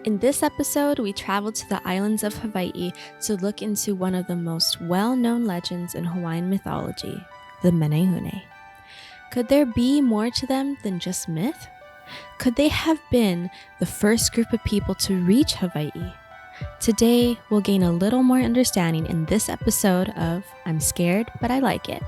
In this episode, we traveled to the islands of Hawaii to look into one of the most well-known legends in Hawaiian mythology, the Menehune. Could there be more to them than just myth? Could they have been the first group of people to reach Hawaii? Today, we'll gain a little more understanding in this episode of I'm Scared, But I Like It.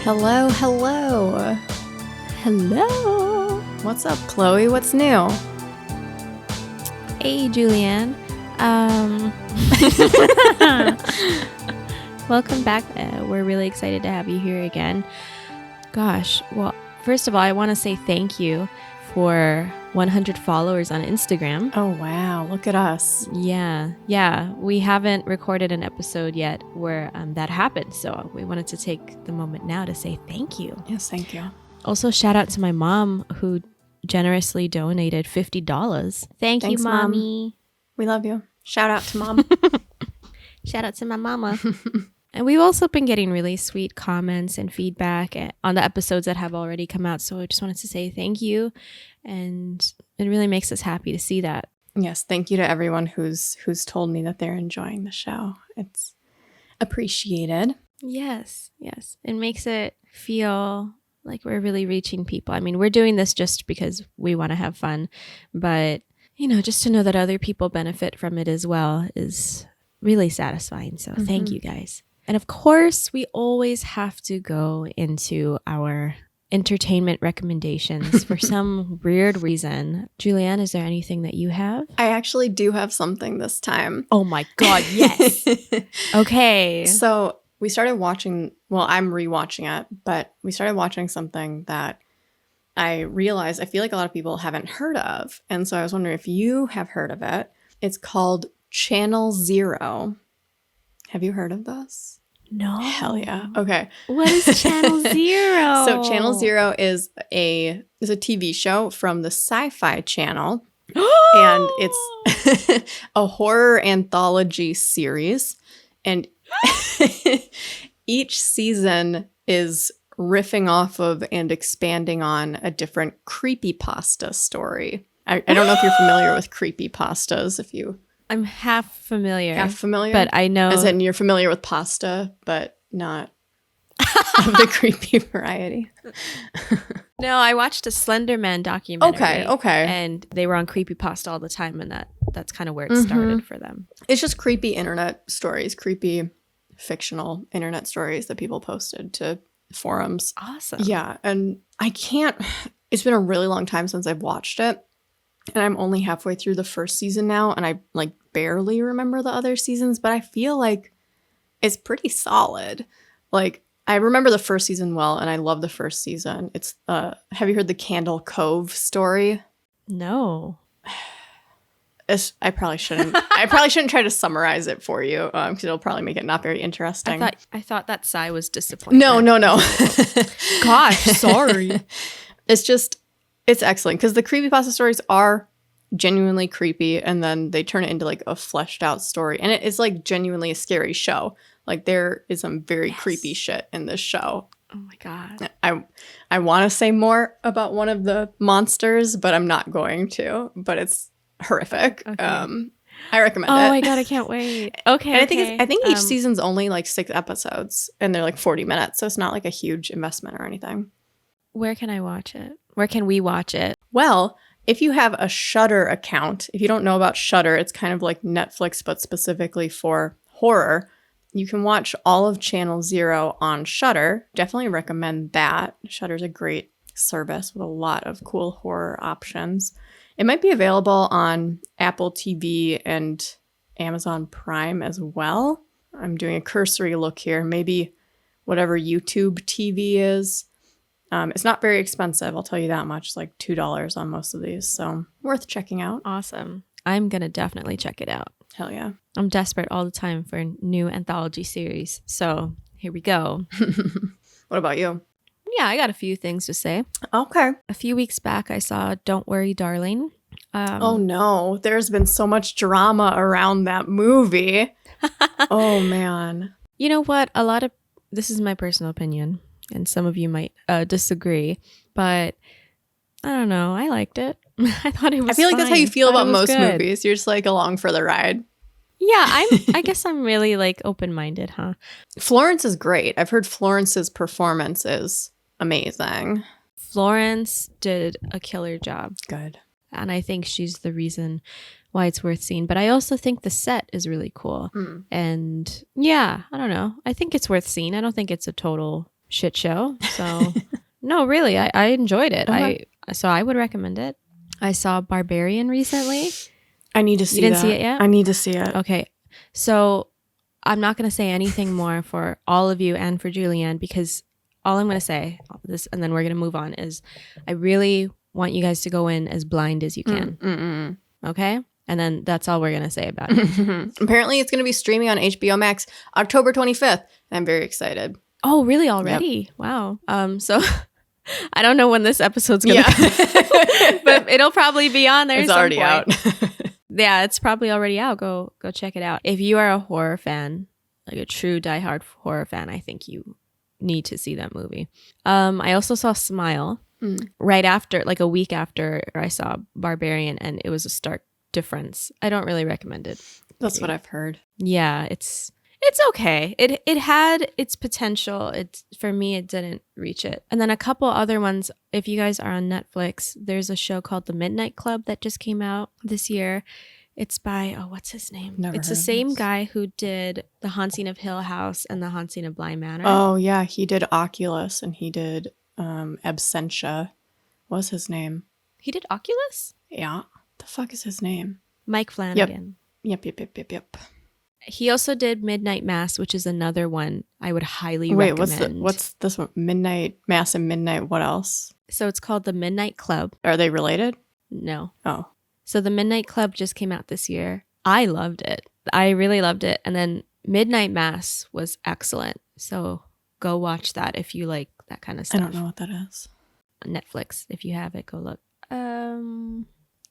Hello. Hello. What's up, Chloe? What's new? Hey, Julianne. Welcome back. We're really excited to have you here again. Gosh, well, first of all, I want to say thank you for 100 followers on Instagram. Oh, wow. Look at us. Yeah. We haven't recorded an episode yet where that happened. So we wanted to take the moment now to say thank you. Yes, thank you. Also, shout out to my mom who generously donated $50. Thanks, you, Mommy. Mom. We love you. Shout out to Mom. Shout out to my mama. And we've also been getting really sweet comments and feedback on the episodes that have already come out. So I just wanted to say thank you. And it really makes us happy to see that. Yes, thank you to everyone who's told me that they're enjoying the show. It's appreciated. Yes. It makes it feel like we're really reaching people. I mean, we're doing this just because we want to have fun. But, just to know that other people benefit from it as well is really satisfying. So thank you guys. And of course, we always have to go into our entertainment recommendations for some weird reason. Julianne, is there anything that you have? I actually do have something this time. Oh my God, yes. Okay. So we started watching, I'm rewatching it, but we started watching something that I realized I feel like a lot of people haven't heard of. And so I was wondering if you have heard of it. It's called Channel Zero. Have you heard of this? No. Hell yeah. Okay. What is Channel Zero? So Channel Zero is a TV show from the Sci-Fi Channel. And it's a horror anthology series. And each season is riffing off of and expanding on a different creepypasta story. I don't know if you're familiar with creepypastas. I'm half familiar. But I know. As in you're familiar with pasta, but not of the creepy variety. No, I watched a Slender Man documentary. Okay. And they were on creepypasta all the time, and that's kind of where it started for them. It's just creepy internet stories, creepy fictional internet stories that people posted to forums. Awesome. Yeah, and it's been a really long time since I've watched it. And I'm only halfway through the first season now, and I barely remember the other seasons, but I feel like it's pretty solid. I remember the first season well, and I love the first season. It's have you heard the Candle Cove story? No. I probably shouldn't try to summarize it for you, because it'll probably make it not very interesting. I thought that sigh was disappointing. No. Gosh, sorry. It's excellent because the creepypasta stories are genuinely creepy, and then they turn it into a fleshed out story, and it's genuinely a scary show. There is some very creepy shit in this show. Oh my God. I want to say more about one of the monsters, but I'm not going to. But it's horrific. Okay. I recommend it. Oh my God, I can't wait. Okay. And I think each season's only 6 episodes, and they're 40 minutes, so it's not a huge investment or anything. Where can I watch it? Where can we watch it? Well, if you have a Shudder account, if you don't know about Shudder, it's kind of like Netflix, but specifically for horror. You can watch all of Channel Zero on Shudder. Definitely recommend that. Shudder's a great service with a lot of cool horror options. It might be available on Apple TV and Amazon Prime as well. I'm doing a cursory look here. Maybe whatever YouTube TV is. It's not very expensive, I'll tell you that much. It's $2 on most of these, so worth checking out. Awesome. I'm going to definitely check it out. Hell yeah. I'm desperate all the time for a new anthology series, so here we go. What about you? Yeah, I got a few things to say. Okay. A few weeks back, I saw Don't Worry, Darling Oh no, there's been so much drama around that movie. Oh man. You know what? This is my personal opinion, and some of you might disagree, but I don't know. I liked it. I thought it was I feel like that's how you feel about most good. movies. You're just like along for the ride. Yeah, I guess I'm really like open-minded, huh? Florence is great. I've heard Florence's performance is amazing. Florence did a killer job. Good. And I think she's the reason why it's worth seeing. But I also think the set is really cool. And yeah, I don't know. I think it's worth seeing. I don't think it's a total shit show. So no, really, I enjoyed it. So I would recommend it. I saw Barbarian recently. I need to see You didn't see it yet? I need to see it. Okay. So I'm not going to say anything more for all of you and for Julianne, because all I'm going to say this, and then we're going to move on, is I really want you guys to go in as blind as you can. Okay? And then that's all we're going to say about it. Apparently it's going to be streaming on HBO Max October 25th. I'm very excited. Oh, really? Already? Yep. Wow. So I don't know when this episode's going to come, but it'll probably be on there. It's already out. Yeah, it's probably already out. Go check it out. If you are a horror fan, like a true diehard horror fan, I think you need to see that movie. I also saw Smile right after, like a week after I saw Barbarian, and it was a stark difference. I don't really recommend it. That's what I've heard. Yeah, it's okay. It had its potential. For me, it didn't reach it. And then a couple other ones. If you guys are on Netflix, there's a show called The Midnight Club that just came out this year. It's by, what's his name? It's the same guy who did The Haunting of Hill House and The Haunting of Bly Manor. Oh yeah, he did Oculus and he did Absentia. What's his name? He did Oculus? Yeah. The fuck is his name? Mike Flanagan. Yep. He also did Midnight Mass, which is another one I would highly recommend. What's this one? Midnight Mass and Midnight what else? So it's called The Midnight Club. Are they related? No. Oh. So The Midnight Club just came out this year. I loved it. I really loved it. And then Midnight Mass was excellent. So go watch that if you like that kind of stuff. I don't know what that is. Netflix. If you have it, go look.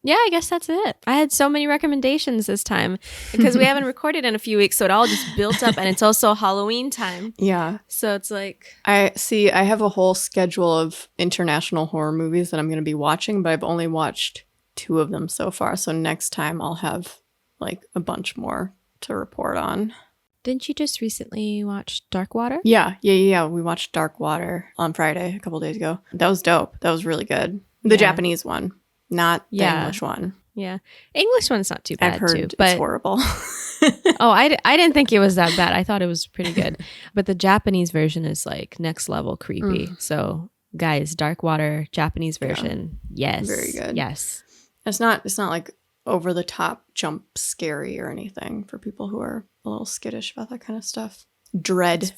Yeah, I guess that's it. I had so many recommendations this time because we haven't recorded in a few weeks, so it all just built up, and it's also Halloween time. Yeah. So it's like... I have a whole schedule of international horror movies that I'm going to be watching, but I've only watched 2 of them so far. So next time I'll have like a bunch more to report on. Didn't you just recently watch Dark Water? Yeah. We watched Dark Water on Friday a couple days ago. That was dope. That was really good. The Japanese one. Not the English one. Yeah. English one's not too bad, I've heard too. But it's horrible. Oh, I didn't think it was that bad. I thought it was pretty good. But the Japanese version is like next level creepy. So guys, Dark Water, Japanese version. Yeah. Yes. Very good. Yes. It's not like over the top jump scary or anything for people who are a little skittish about that kind of stuff. Dread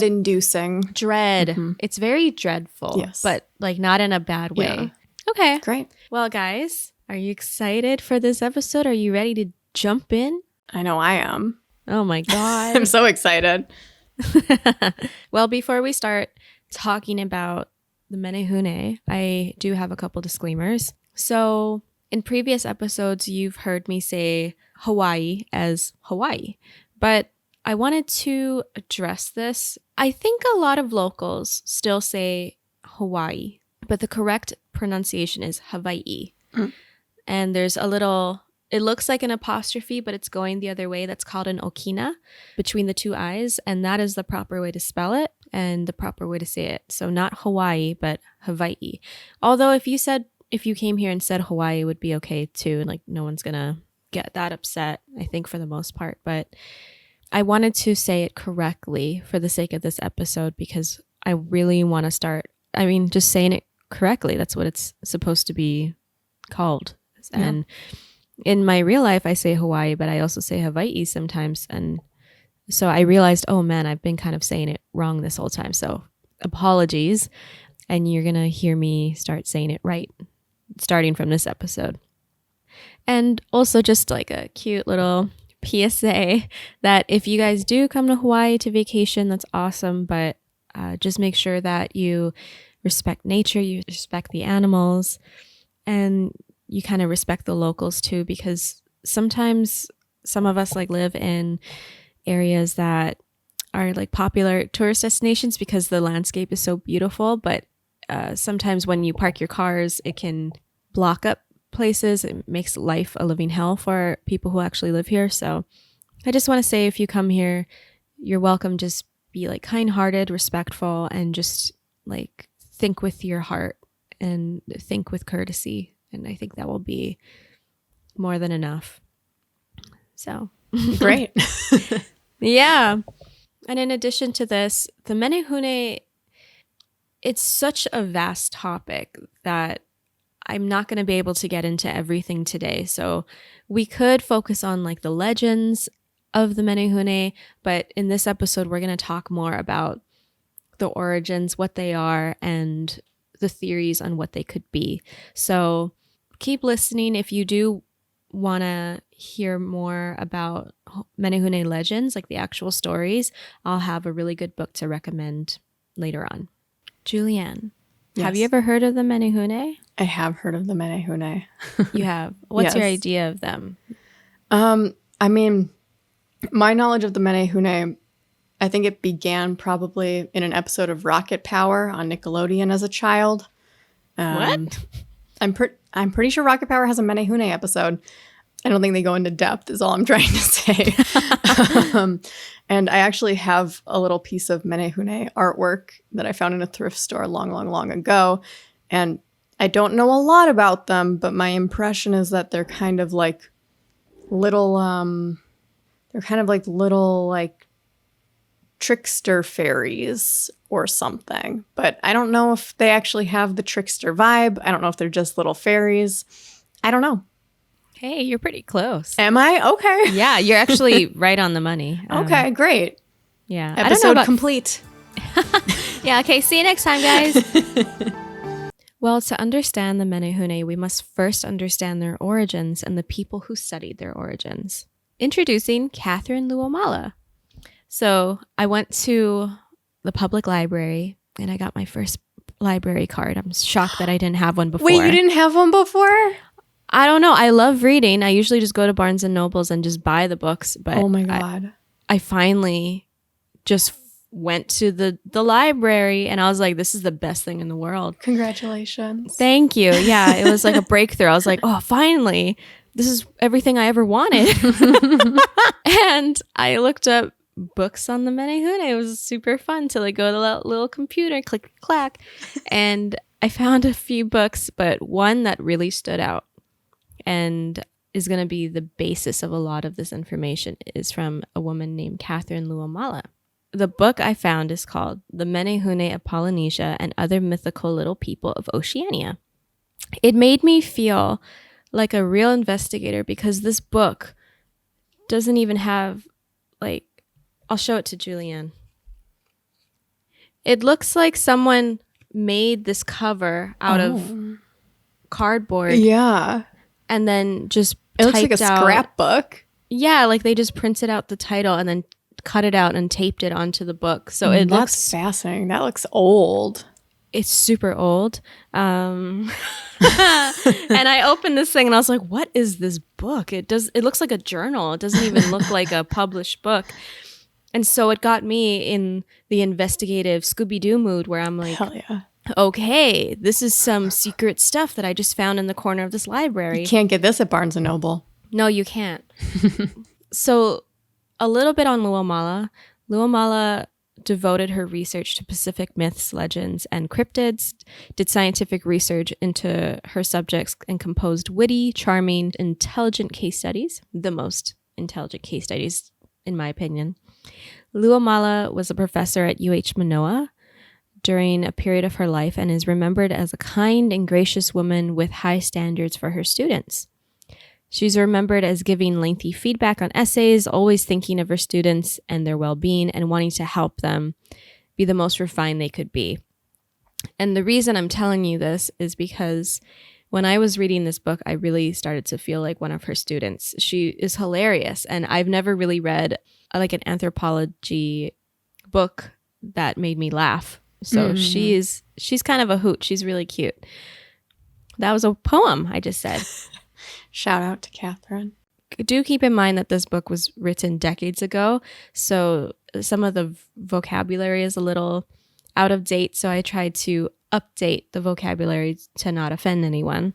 inducing. Dread. It's very dreadful. Yes. But like not in a bad way. Yeah. Okay. Great. Well, guys, are you excited for this episode? Are you ready to jump in? I know I am. Oh my God. I'm so excited. Well, before we start talking about the Menehune, I do have a couple disclaimers. So in previous episodes, you've heard me say Hawaii as Hawaii, but I wanted to address this. I think a lot of locals still say Hawaii, but the correct pronunciation is Hawaii. And there's a little, it looks like an apostrophe, but it's going the other way. That's called an okina between the 2 I's. And that is the proper way to spell it and the proper way to say it. So not Hawaii, but Hawaii. Although if you came here and said Hawaii, it would be okay too. Like no one's going to get that upset, I think, for the most part. But I wanted to say it correctly for the sake of this episode because I really want to start, just saying it correctly. That's what it's supposed to be called. Yeah. And in my real life, I say Hawaii, but I also say Hawaii sometimes. And so I realized, oh man, I've been kind of saying it wrong this whole time. So apologies. And you're going to hear me start saying it right, starting from this episode. And also just like a cute little PSA that if you guys do come to Hawaii to vacation, that's awesome. But just make sure that you respect nature, you respect the animals, and you kind of respect the locals too, because sometimes some of us like live in areas that are like popular tourist destinations because the landscape is so beautiful, but sometimes when you park your cars, it can block up places. It makes life a living hell for people who actually live here. So I just want to say, if you come here, you're welcome. Just be like kind-hearted, respectful, and just like think with your heart and think with courtesy. And I think that will be more than enough. So Great. yeah. And in addition to this, the Menehune, it's such a vast topic that I'm not going to be able to get into everything today. So we could focus on like the legends of the Menehune, but in this episode, we're going to talk more about the origins, what they are, and the theories on what they could be. So keep listening. If you do want to hear more about Menehune legends, like the actual stories, I'll have a really good book to recommend later on. Julianne, have you ever heard of the Menehune? I have heard of the Menehune. You have? What's your idea of them? I mean, my knowledge of the Menehune, I think it began probably in an episode of Rocket Power on Nickelodeon as a child. What? I'm pretty sure Rocket Power has a Menehune episode. I don't think they go into depth, is all I'm trying to say. And I actually have a little piece of Menehune artwork that I found in a thrift store long, long, long ago. And I don't know a lot about them, but my impression is that they're kind of like little, trickster fairies or something. But I don't know if they actually have the trickster vibe. I don't know if they're just little fairies. I don't know. Hey, you're pretty close. Am I? Okay. Yeah, you're actually right on the money. Okay, great. Yeah. Episode complete. Yeah, okay. See you next time, guys. Well, to understand the Menehune, we must first understand their origins and the people who studied their origins. Introducing Katharine Luomala. So I went to the public library and I got my first library card. I'm shocked that I didn't have one before. Wait, you didn't have one before? I don't know. I love reading. I usually just go to Barnes and Nobles and just buy the books. But oh my God. I finally just went to the library and I was like, this is the best thing in the world. Congratulations. Thank you. Yeah, it was like a breakthrough. I was like, oh, finally. This is everything I ever wanted. And I looked up books on the Menehune. It was super fun to like go to the little computer, click, clack. And I found a few books, but one that really stood out and is going to be the basis of a lot of this information is from a woman named Katharine Luomala. The book I found is called The Menehune of Polynesia and Other Mythical Little People of Oceania. It made me feel like a real investigator because this book doesn't even have like, I'll show it to Julianne. It looks like someone made this cover out of cardboard. Yeah. And then just it looks like a scrapbook. Yeah, like they just printed out the title and then cut it out and taped it onto the book. So it looks fascinating. That looks old. It's super old. And I opened this thing and I was like, what is this book? It looks like a journal. It doesn't even look like a published book. And so it got me in the investigative Scooby-Doo mood where I'm like, hell yeah. Okay, this is some secret stuff that I just found in the corner of this library. You can't get this at Barnes & Noble. No, you can't. So a little bit on Luomala. Luomala devoted her research to Pacific myths, legends, and cryptids, did scientific research into her subjects, and composed witty, charming, intelligent case studies, the most intelligent case studies, in my opinion. Luomala was a professor at UH Manoa during a period of her life and is remembered as a kind and gracious woman with high standards for her students. She's remembered as giving lengthy feedback on essays, always thinking of her students and their well-being and wanting to help them be the most refined they could be. And the reason I'm telling you this is because when I was reading this book, I really started to feel like one of her students. She is hilarious, and I've never really read like an anthropology book that made me laugh. So she's kind of a hoot. She's really cute. That was a poem I just said. Shout out to Katharine. Do keep in mind that this book was written decades ago, so some of the vocabulary is a little out of date, so I tried to update the vocabulary to not offend anyone.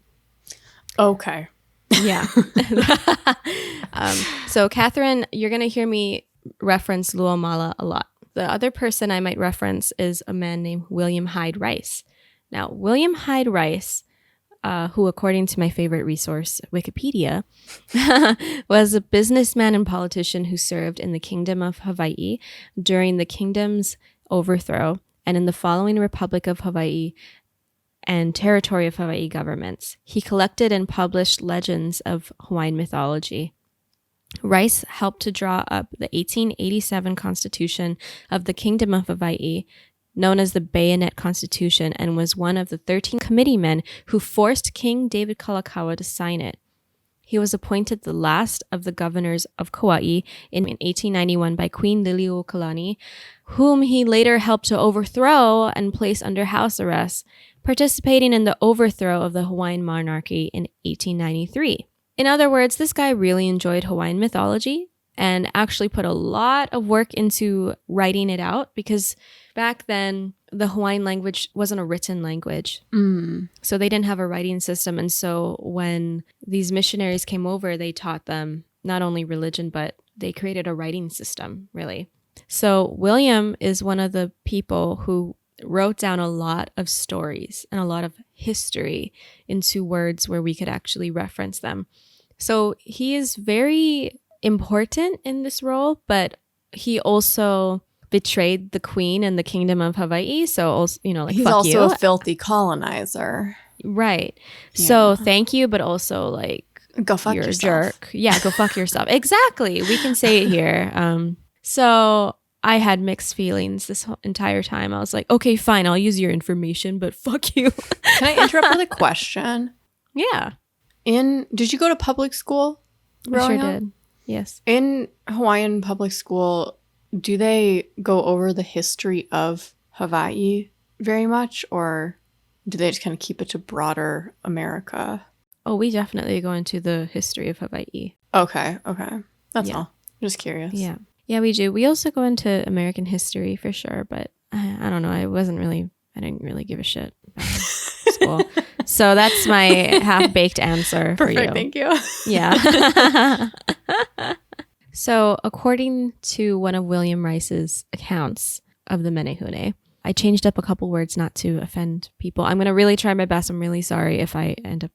Okay. Yeah. So Katharine, you're going to hear me reference Luomala a lot. The other person I might reference is a man named William Hyde Rice. Now, William Hyde Rice, who, according to my favorite resource, Wikipedia, was a businessman and politician who served in the Kingdom of Hawaiʻi during the kingdom's overthrow and in the following Republic of Hawaiʻi and Territory of Hawaiʻi governments. He collected and published legends of Hawaiian mythology. Rice helped to draw up the 1887 Constitution of the Kingdom of Hawaiʻi, known as the Bayonet Constitution, and was one of the 13 committeemen who forced King David Kalakaua to sign it. He was appointed the last of the governors of Kauai in 1891 by Queen Liliuokalani, whom he later helped to overthrow and place under house arrest, participating in the overthrow of the Hawaiian monarchy in 1893. In other words, this guy really enjoyed Hawaiian mythology and actually put a lot of work into writing it out, because back then the Hawaiian language wasn't a written language. So they didn't have a writing system. And so when these missionaries came over, they taught them not only religion, but they created a writing system, really. So William is one of the people who wrote down a lot of stories and a lot of history into words where we could actually reference them. So he is very important in this role, but he also betrayed the queen and the Kingdom of Hawaiʻi. So, also, like, he's fuck also you. a filthy colonizer. Right. Yeah. So thank you, but also, like, Go fuck you're yourself. a jerk. Yeah, go fuck yourself. Exactly. We can say it here. So I had mixed feelings this whole entire time. I was like, okay, fine, I'll use your information, but fuck you. Can I interrupt with a question? Yeah. Did you go to public school? I sure growing up? did. Yes. In Hawaiian public school, do they go over the history of Hawaii very much, or do they just kind of keep it to broader America? Oh, we definitely go into the history of Hawaii. Okay. That's Yeah. all. I'm just curious. Yeah. Yeah, we do. We also go into American history for sure, but I don't know. I didn't really give a shit about school. So that's my half-baked answer for you. Perfect, thank you. Yeah. So according to one of William Rice's accounts of the Menehune, I changed up a couple words not to offend people. I'm going to really try my best. I'm really sorry if I end up...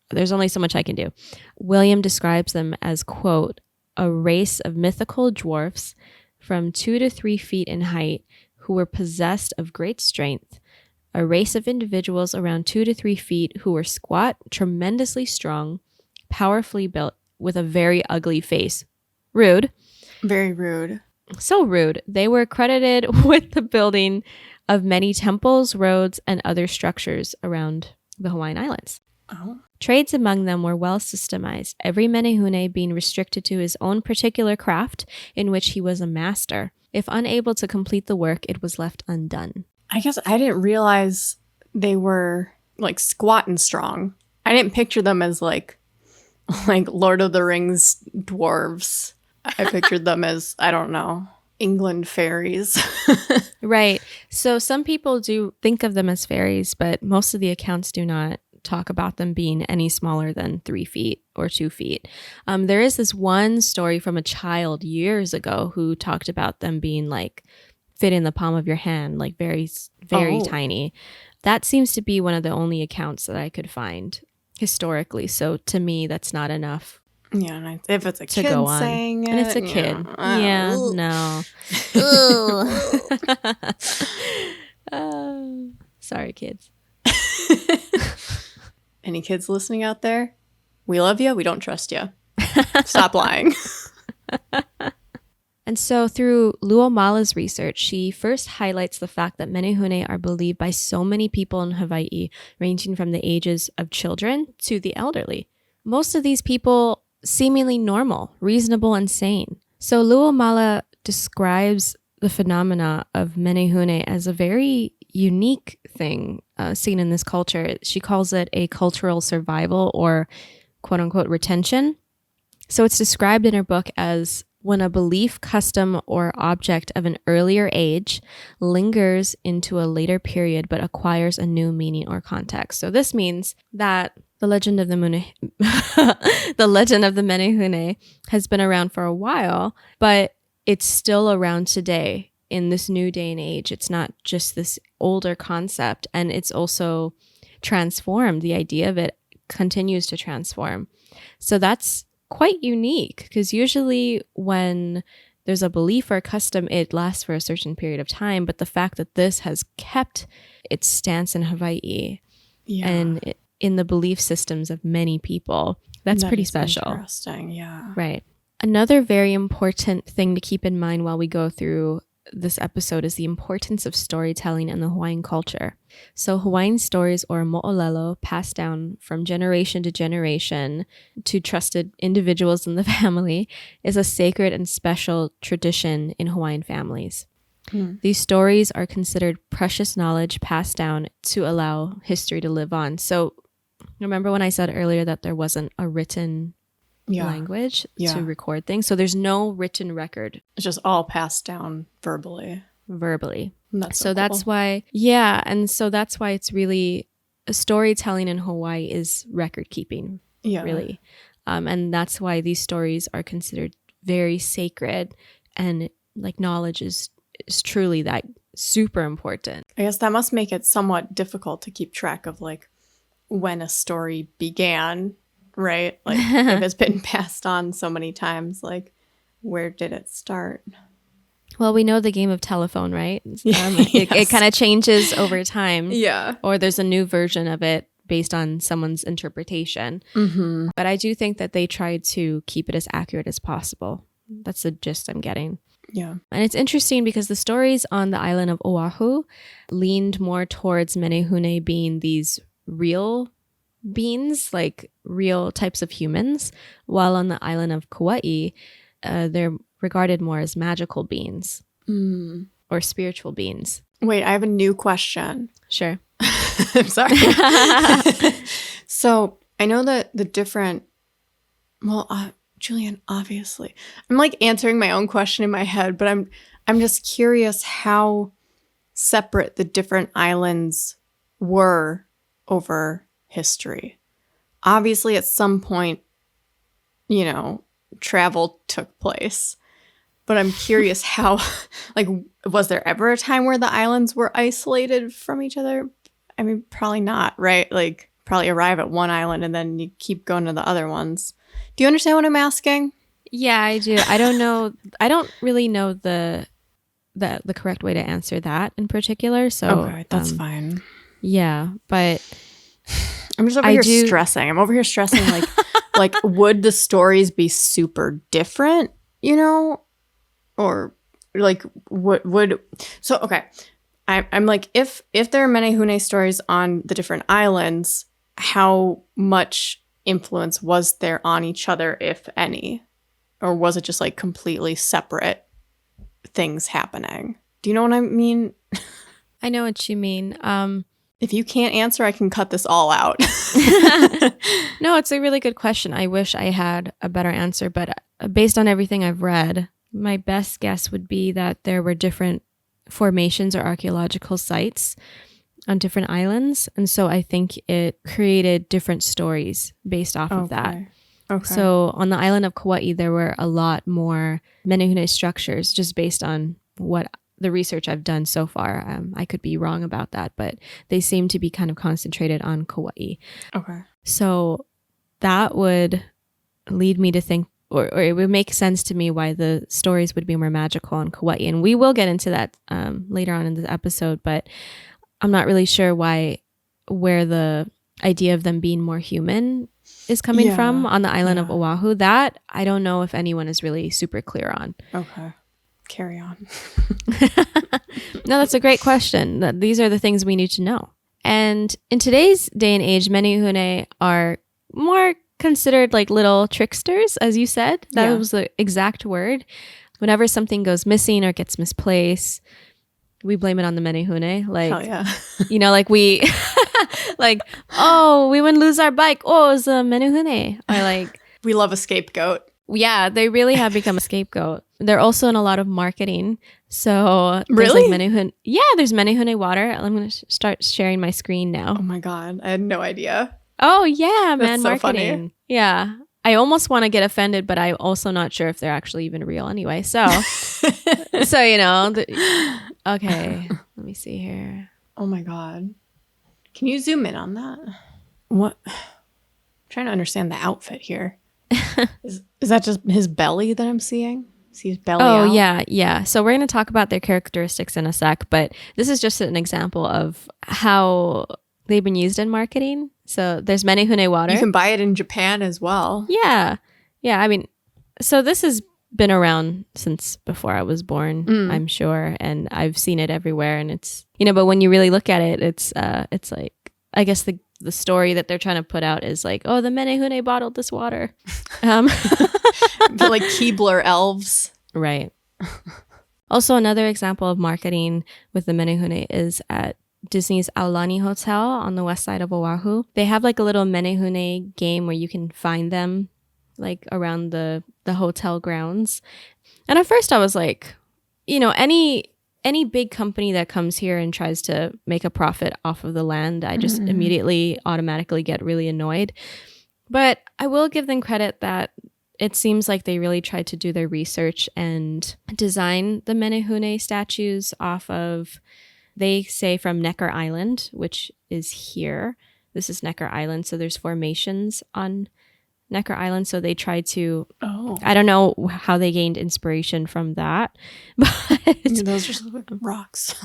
There's only so much I can do. William describes them as, quote, a race of mythical dwarfs from 2 to 3 feet in height who were possessed of great strength, a race of individuals around 2 to 3 feet who were squat, tremendously strong, powerfully built, with a very ugly face. Rude. Very rude. So rude. They were credited with the building of many temples, roads, and other structures around the Hawaiian Islands. Oh. Trades among them were well systemized, every Menehune being restricted to his own particular craft in which he was a master. If unable to complete the work, it was left undone. I guess I didn't realize they were like squat and strong. I didn't picture them as like Lord of the Rings dwarves. I pictured them as, I don't know, England fairies. Right. So some people do think of them as fairies, but most of the accounts do not talk about them being any smaller than 3 feet or 2 feet. There is this one story from a child years ago who talked about them being like fit in the palm of your hand, like very, very tiny. That seems to be one of the only accounts that I could find historically. So to me, that's not enough. Yeah, and if it's a to kid go on. saying it, And it's a kid. Yeah, no. Sorry, kids. Any kids listening out there? We love you. We don't trust you. Stop lying. And so through Luomala's research, she first highlights the fact that Menehune are believed by so many people in Hawaii, ranging from the ages of children to the elderly. Most of these people seemingly normal, reasonable, and sane. So Luomala describes the phenomena of Menehune as a very unique thing. seen in this culture. She calls it a cultural survival or quote unquote retention. So it's described in her book as when a belief, custom, or object of an earlier age lingers into a later period but acquires a new meaning or context. So this means that the legend of the Menehune has been around for a while, but it's still around today in this new day and age. It's not just this older concept, and it's also transformed. The idea of it continues to transform. So that's quite unique, because usually when there's a belief or a custom, it lasts for a certain period of time. But the fact that this has kept its stance in Hawaii and in the belief systems of many people, that's pretty special. Interesting, yeah. Right. Another very important thing to keep in mind while we go through this episode is the importance of storytelling in the Hawaiian culture. So Hawaiian stories, or mo'olelo, passed down from generation to generation to trusted individuals in the family, is a sacred and special tradition in Hawaiian families. These stories are considered precious knowledge passed down to allow history to live on. So remember when I said earlier that there wasn't a written language to record things? So there's no written record. It's just all passed down verbally. That's so cool. That's why, and so that's why it's really, storytelling in Hawaii is record keeping, really. And that's why these stories are considered very sacred, and like knowledge is truly that super important. I guess that must make it somewhat difficult to keep track of like when a story began, right? Like if it's been passed on so many times, like where did it start? Well, we know the game of telephone, right? It kind of changes over time. Yeah. Or there's a new version of it based on someone's interpretation. Mm-hmm. But I do think that they tried to keep it as accurate as possible. That's the gist I'm getting. Yeah. And it's interesting because the stories on the island of Oahu leaned more towards Menehune being these real beings, like real types of humans, while on the island of Kauai, they're regarded more as magical beings or spiritual beings. Wait, I have a new question. Sure. I'm sorry. So I know that the different, Julian, obviously, I'm like answering my own question in my head, but I'm just curious how separate the different islands were over history. Obviously, at some point, travel took place. But I'm curious how, like, was there ever a time where the islands were isolated from each other? I mean, probably not, right? Like, probably arrive at one island and then you keep going to the other ones. Do you understand what I'm asking? Yeah, I do. I don't know. I don't really know the correct way to answer that in particular. So okay, that's fine. Yeah, but I'm just over here stressing. I'm over here stressing like would the stories be super different, Or like would so okay. I'm like if there are Menehune stories on the different islands, how much influence was there on each other, if any? Or was it just like completely separate things happening? Do you know what I mean? I know what you mean. If you can't answer, I can cut this all out. No, it's a really good question. I wish I had a better answer, but based on everything I've read, my best guess would be that there were different formations or archaeological sites on different islands. And so I think it created different stories based off of that. Okay. So on the island of Kauai, there were a lot more Menehune structures just based on what the research I've done so far. I could be wrong about that, but they seem to be kind of concentrated on Kauai. Okay. So that would lead me to think, or it would make sense to me why the stories would be more magical on Kauai. And we will get into that later on in the episode, but I'm not really sure where the idea of them being more human is coming from on the island of Oahu. That I don't know if anyone is really super clear on. Okay. Carry on. No, that's a great question. These are the things we need to know. And in today's day and age, Menehune are more considered like little tricksters, as you said. That was the exact word. Whenever something goes missing or gets misplaced, We blame it on the Menehune. Like, Hell yeah. you know, like we, like, oh, we wouldn't lose our bike. Oh, it's a Menehune. Or like, We love a scapegoat. yeah, they really have become a scapegoat. They're also in a lot of marketing. So there's Really? like Menehune. Yeah, there's Menehune water. I'm going to start sharing my screen now. Oh my God. I had no idea. Oh yeah, man, That's so marketing. funny. Yeah. I almost want to get offended, but I'm also not sure if they're actually even real anyway. So, so you know, okay, let me see here. Oh my God. Can you zoom in on that? What? I'm trying to understand the outfit here. Is that just his belly that I'm seeing? See his belly Oh out? yeah. So we're going to talk about their characteristics in a sec, but this is just an example of how they've been used in marketing. So there's Menehune water. You can buy it in Japan as well. Yeah. I mean, so this has been around since before I was born, I'm sure, and I've seen it everywhere. And it's, you know, but when you really look at it, it's like, I guess the story that they're trying to put out is like, oh, the Menehune bottled this water. The like Keebler elves. Right. Also, another example of marketing with the Menehune is at Disney's Aulani Hotel on the west side of Oahu. They have like a little Menehune game where you can find them like around the hotel grounds. And at first I was like, you know, any big company that comes here and tries to make a profit off of the land, I just immediately automatically get really annoyed. But I will give them credit that it seems like they really tried to do their research and design the Menehune statues off of, they say, from Necker Island, which is here. This is Necker Island. So there's formations on Necker Island. So they tried to, I don't know how they gained inspiration from that. But Those are just rocks.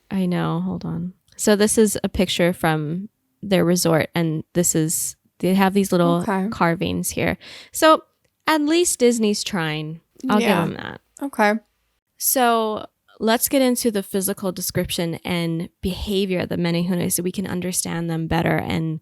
I know. Hold on. So this is a picture from their resort. And they have these little carvings here. So at least Disney's trying. I'll give them that. Okay. So let's get into the physical description and behavior of the Menehune so we can understand them better and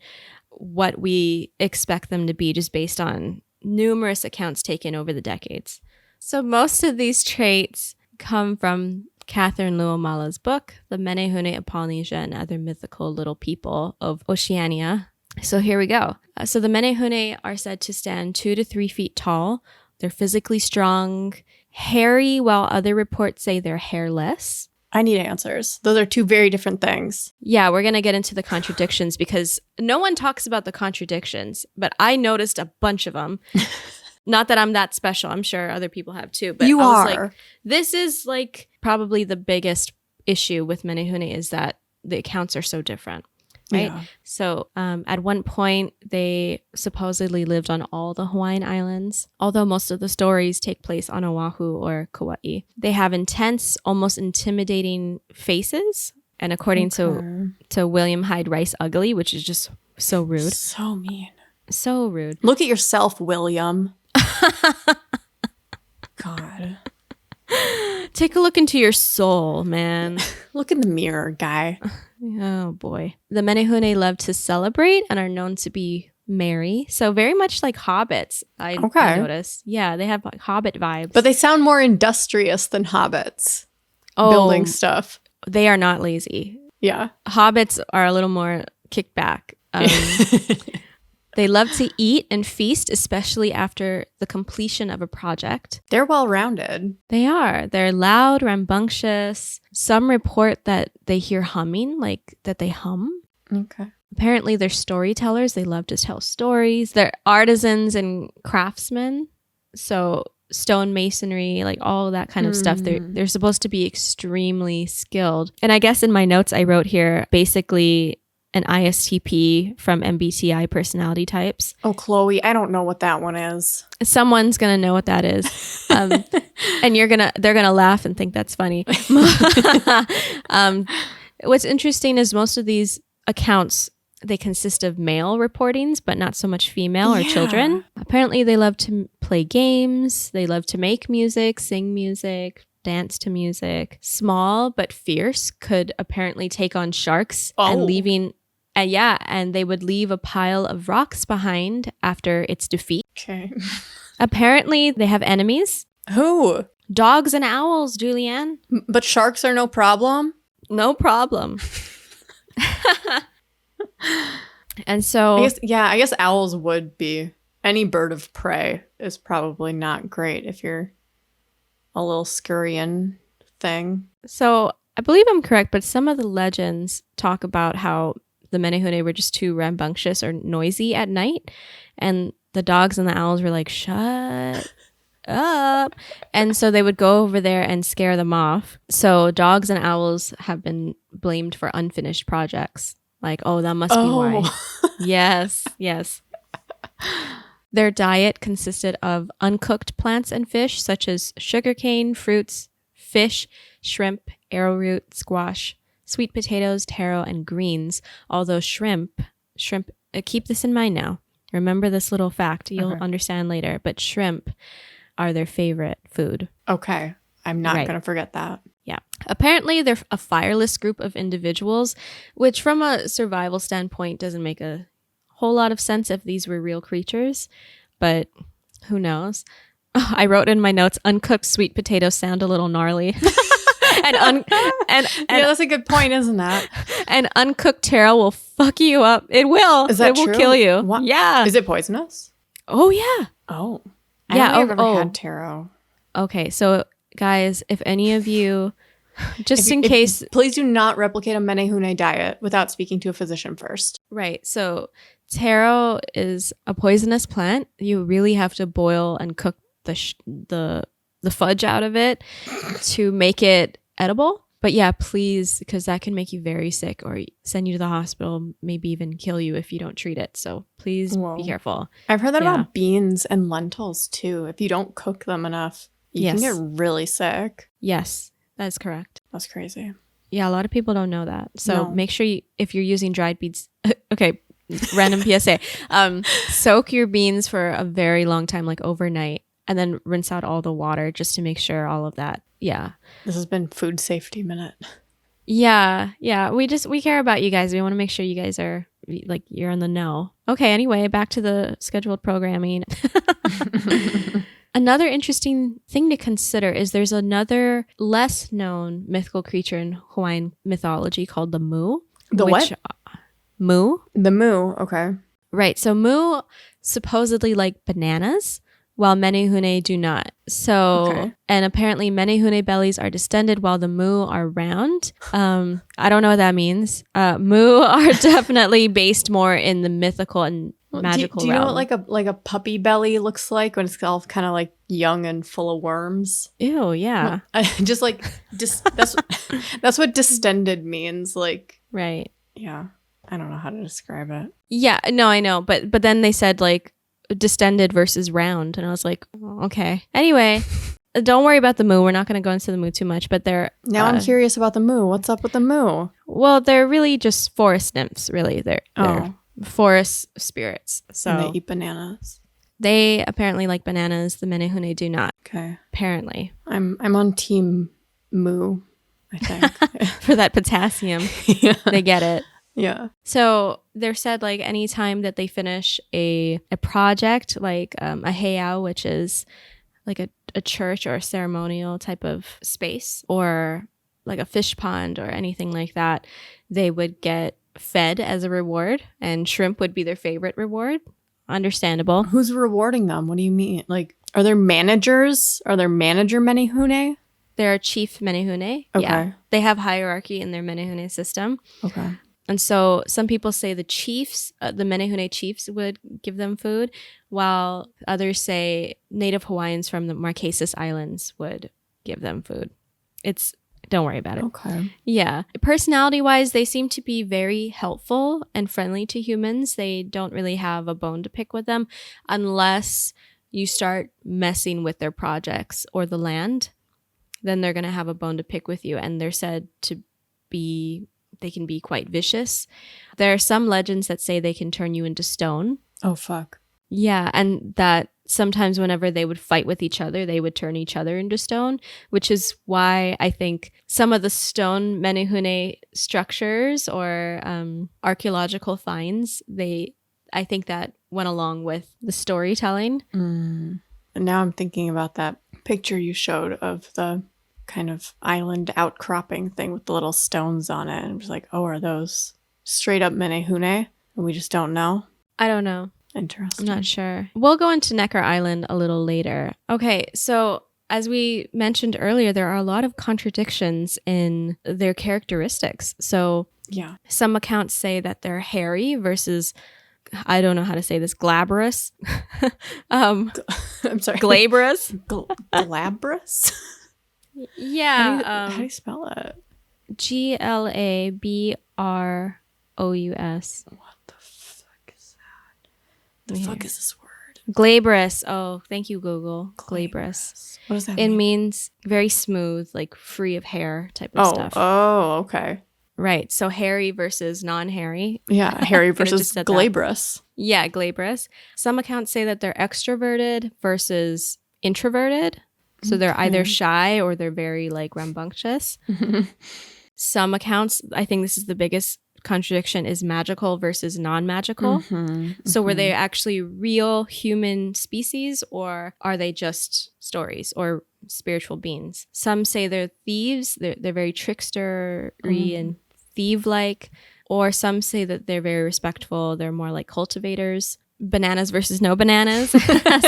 what we expect them to be just based on numerous accounts taken over the decades. So most of these traits come from Katharine Luomala's book, The Menehune of Polynesia and Other Mythical Little People of Oceania. So here we go. So the Menehune are said to stand 2 to 3 feet tall. They're physically strong, hairy, while other reports say they're hairless. I need answers. Those are two very different things. Yeah, we're going to get into the contradictions because no one talks about the contradictions, but I noticed a bunch of them. Not that I'm that special. I'm sure other people have too. But You I was are. like, this is like probably the biggest issue with Menehune is that the accounts are so different. Right. Yeah. So at one point, they supposedly lived on all the Hawaiian islands, although most of the stories take place on Oahu or Kauai. They have intense, almost intimidating faces. And according to William Hyde Rice Ugly, which is just so rude. So mean. So rude. Look at yourself, William. God. Take a look into your soul, man. Look in the mirror, guy. Oh, boy. The Menehune love to celebrate and are known to be merry. So very much like hobbits, I noticed. Yeah, they have like hobbit vibes. But they sound more industrious than hobbits. Oh, Building stuff. They are not lazy. Yeah. Hobbits are a little more kicked back. They love to eat and feast, especially after the completion of a project. They're well-rounded. They are. They're loud, rambunctious. Some report that they hear humming, like that they hum. Okay. Apparently, they're storytellers. They love to tell stories. They're artisans and craftsmen. So stone masonry, like all that kind of stuff. They're supposed to be extremely skilled. And I guess in my notes, I wrote here, basically an ISTP from MBTI personality types. Oh, Chloe, I don't know what that one is. Someone's going to know what that is. And they're going to laugh and think that's funny. What's interesting is most of these accounts, they consist of male reportings, but not so much female or children. Apparently, they love to play games. They love to make music, sing music, dance to music. Small but fierce, could apparently take on sharks and leaving... and they would leave a pile of rocks behind after its defeat. Okay. Apparently, they have enemies. Who? Dogs and owls, Julianne. But sharks are no problem? No problem. And so I guess owls would be. Any bird of prey is probably not great if you're a little scurrying thing. So I believe I'm correct, but some of the legends talk about how the Menehune were just too rambunctious or noisy at night, and the dogs and the owls were like, shut up. And so they would go over there and scare them off. So dogs and owls have been blamed for unfinished projects. Like, oh, that must be why. Yes. Their diet consisted of uncooked plants and fish, such as sugarcane, fruits, fish, shrimp, arrowroot, squash, sweet potatoes, taro, and greens. Although shrimp, keep this in mind now. Remember this little fact. You'll understand later. But shrimp are their favorite food. Okay. I'm not going to forget that. Yeah. Apparently, they're a fireless group of individuals, which from a survival standpoint doesn't make a whole lot of sense if these were real creatures, but who knows? I wrote in my notes, uncooked sweet potatoes sound a little gnarly. and that's a good point, isn't that? And uncooked taro will fuck you up. It will. Is that true? It will kill you. What? Yeah. Is it poisonous? Oh, yeah. Oh. Yeah. I don't think I've ever had taro. Okay, so guys, if any of you, in case, please do not replicate a Menehune diet without speaking to a physician first. Right. So taro is a poisonous plant. You really have to boil and cook the fudge out of it to make it edible. But yeah, please, because that can make you very sick or send you to the hospital, maybe even kill you if you don't treat it. So please be careful. I've heard that about beans and lentils too. If you don't cook them enough, you can get really sick. Yes, that's correct. That's crazy. Yeah, a lot of people don't know that. So make sure if you're using dried beans, okay, random PSA, soak your beans for a very long time, like overnight, and then rinse out all the water just to make sure all of that. Yeah. This has been Food Safety Minute. Yeah. We care about you guys. We want to make sure you guys are like, you're in the know. Okay, anyway, back to the scheduled programming. Another interesting thing to consider is there's another less known mythical creature in Hawaiian mythology called the mu. What? Mu? The mu, okay. Right. So mu supposedly like bananas, while Menehune do not. So, and apparently Menehune bellies are distended while the mu are round. I don't know what that means. Mu are definitely based more in the mythical and magical do you realm. know what like a puppy belly looks like when it's all kind of like young and full of worms? Ew, yeah. Just like that's what distended means. Like, right. Yeah. I don't know how to describe it. Yeah, no, I know. But then they said like distended versus round. And I was like, okay. Anyway, don't worry about the mu. We're not going to go into the mu too much. But they're... Now I'm curious about the mu. What's up with the mu? Well, they're really just forest nymphs, really. They're forest spirits. So and they eat bananas. They apparently like bananas. The Menehune do not. Okay. Apparently. I'm on team mu, I think. For that potassium. Yeah. They get it. Yeah. So they're said like anytime that they finish a project, like a heiau, which is like a church or a ceremonial type of space, or like a fish pond or anything like that, they would get fed as a reward, and shrimp would be their favorite reward. Understandable. Who's rewarding them? What do you mean? Like, are there managers? Are there manager Menehune? They're chief Menehune. Okay. Yeah. They have hierarchy in their Menehune system. Okay. And so some people say the chiefs, the Menehune chiefs would give them food, while others say Native Hawaiians from the Marquesas Islands would give them food. Don't worry about it. Okay. Yeah. Personality-wise, they seem to be very helpful and friendly to humans. They don't really have a bone to pick with them unless you start messing with their projects or the land. Then they're going to have a bone to pick with you. And they're said to be... They can be quite vicious. There are some legends that say they can turn you into stone. Oh, fuck. Yeah, and that sometimes whenever they would fight with each other, they would turn each other into stone, which is why I think some of the stone Menehune structures or archaeological finds, I think that went along with the storytelling. And now I'm thinking about that picture you showed of the kind of island outcropping thing with the little stones on it. And I'm just like, oh, are those straight up Menehune? And we just don't know. I don't know. Interesting. I'm not sure. We'll go into Necker Island a little later. Okay, so as we mentioned earlier, there are a lot of contradictions in their characteristics. So Yeah. some accounts say that they're hairy versus, I don't know how to say this, glabrous. I'm sorry. Glabrous. Glabrous? Yeah. How do you spell it? Glabrous. What the fuck is that? The fuck is this word? Glabrous. Oh, thank you, Google. Glabrous. What does that It mean? means very smooth, like free of hair type of stuff. Oh, okay. Right. So hairy versus non-hairy. Yeah, hairy Could've versus just said that. glabrous. Yeah, glabrous. Some accounts say that they're extroverted versus introverted. So they're either shy or they're very like rambunctious. Some accounts, I think this is the biggest contradiction, is magical versus non-magical. So were they actually real human species, or are they just stories or spiritual beings? Some say they're thieves. They're very trickster-y and thieve-like. Or some say that they're very respectful. They're more like cultivators. Bananas versus no bananas.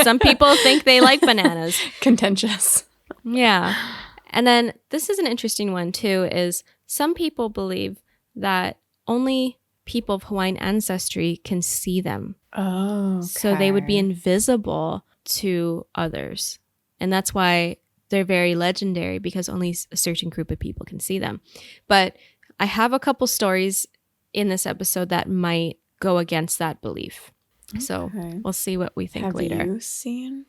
Some people think they like bananas. Contentious. Yeah. And then this is an interesting one too, is some people believe that only people of Hawaiian ancestry can see them. Oh, okay. So they would be invisible to others. And that's why they're very legendary, because only a certain group of people can see them. But I have a couple stories in this episode that might go against that belief. So we'll see what we think later. Have you seen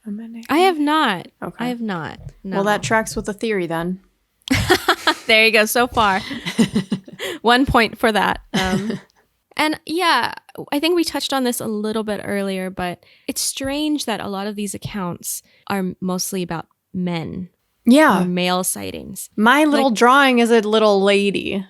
a Menehune? I have not. Okay. I have not. No. Well, that tracks with the theory then. There you go. So far. 1 point for that. And yeah, I think we touched on this a little bit earlier, but it's strange that a lot of these accounts are mostly about men. Yeah. Or male sightings. My little drawing is a little lady.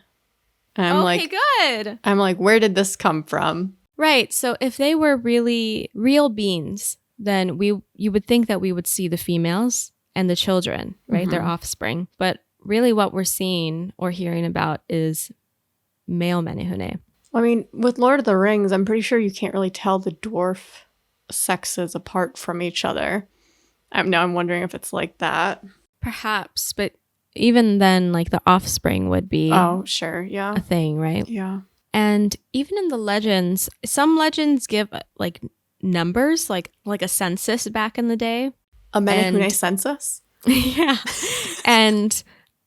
And I'm good. I'm like, where did this come from? Right. So if they were really real beings, then you would think that we would see the females and the children, right? Their offspring. But really what we're seeing or hearing about is male Menehune. I mean, with Lord of the Rings, I'm pretty sure you can't really tell the dwarf sexes apart from each other. I'm wondering if it's like that. Perhaps, but even then, like the offspring would be Oh, sure. Yeah. a thing, right? Yeah. And even in the legends, some legends give like numbers, like a census back in the day. A Menehune census? Yeah. And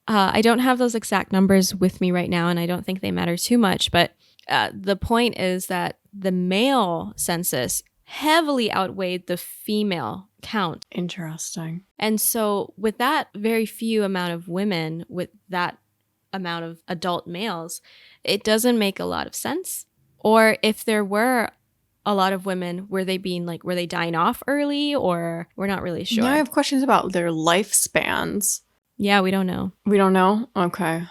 I don't have those exact numbers with me right now, and I don't think they matter too much. But the point is that the male census heavily outweighed the female count. Interesting. And so with that very few amount of women, with that amount of adult males, it doesn't make a lot of sense. Or if there were a lot of women, were they dying off early, or we're not really sure. Yeah, I have questions about their lifespans. Yeah, we don't know. We don't know? Okay.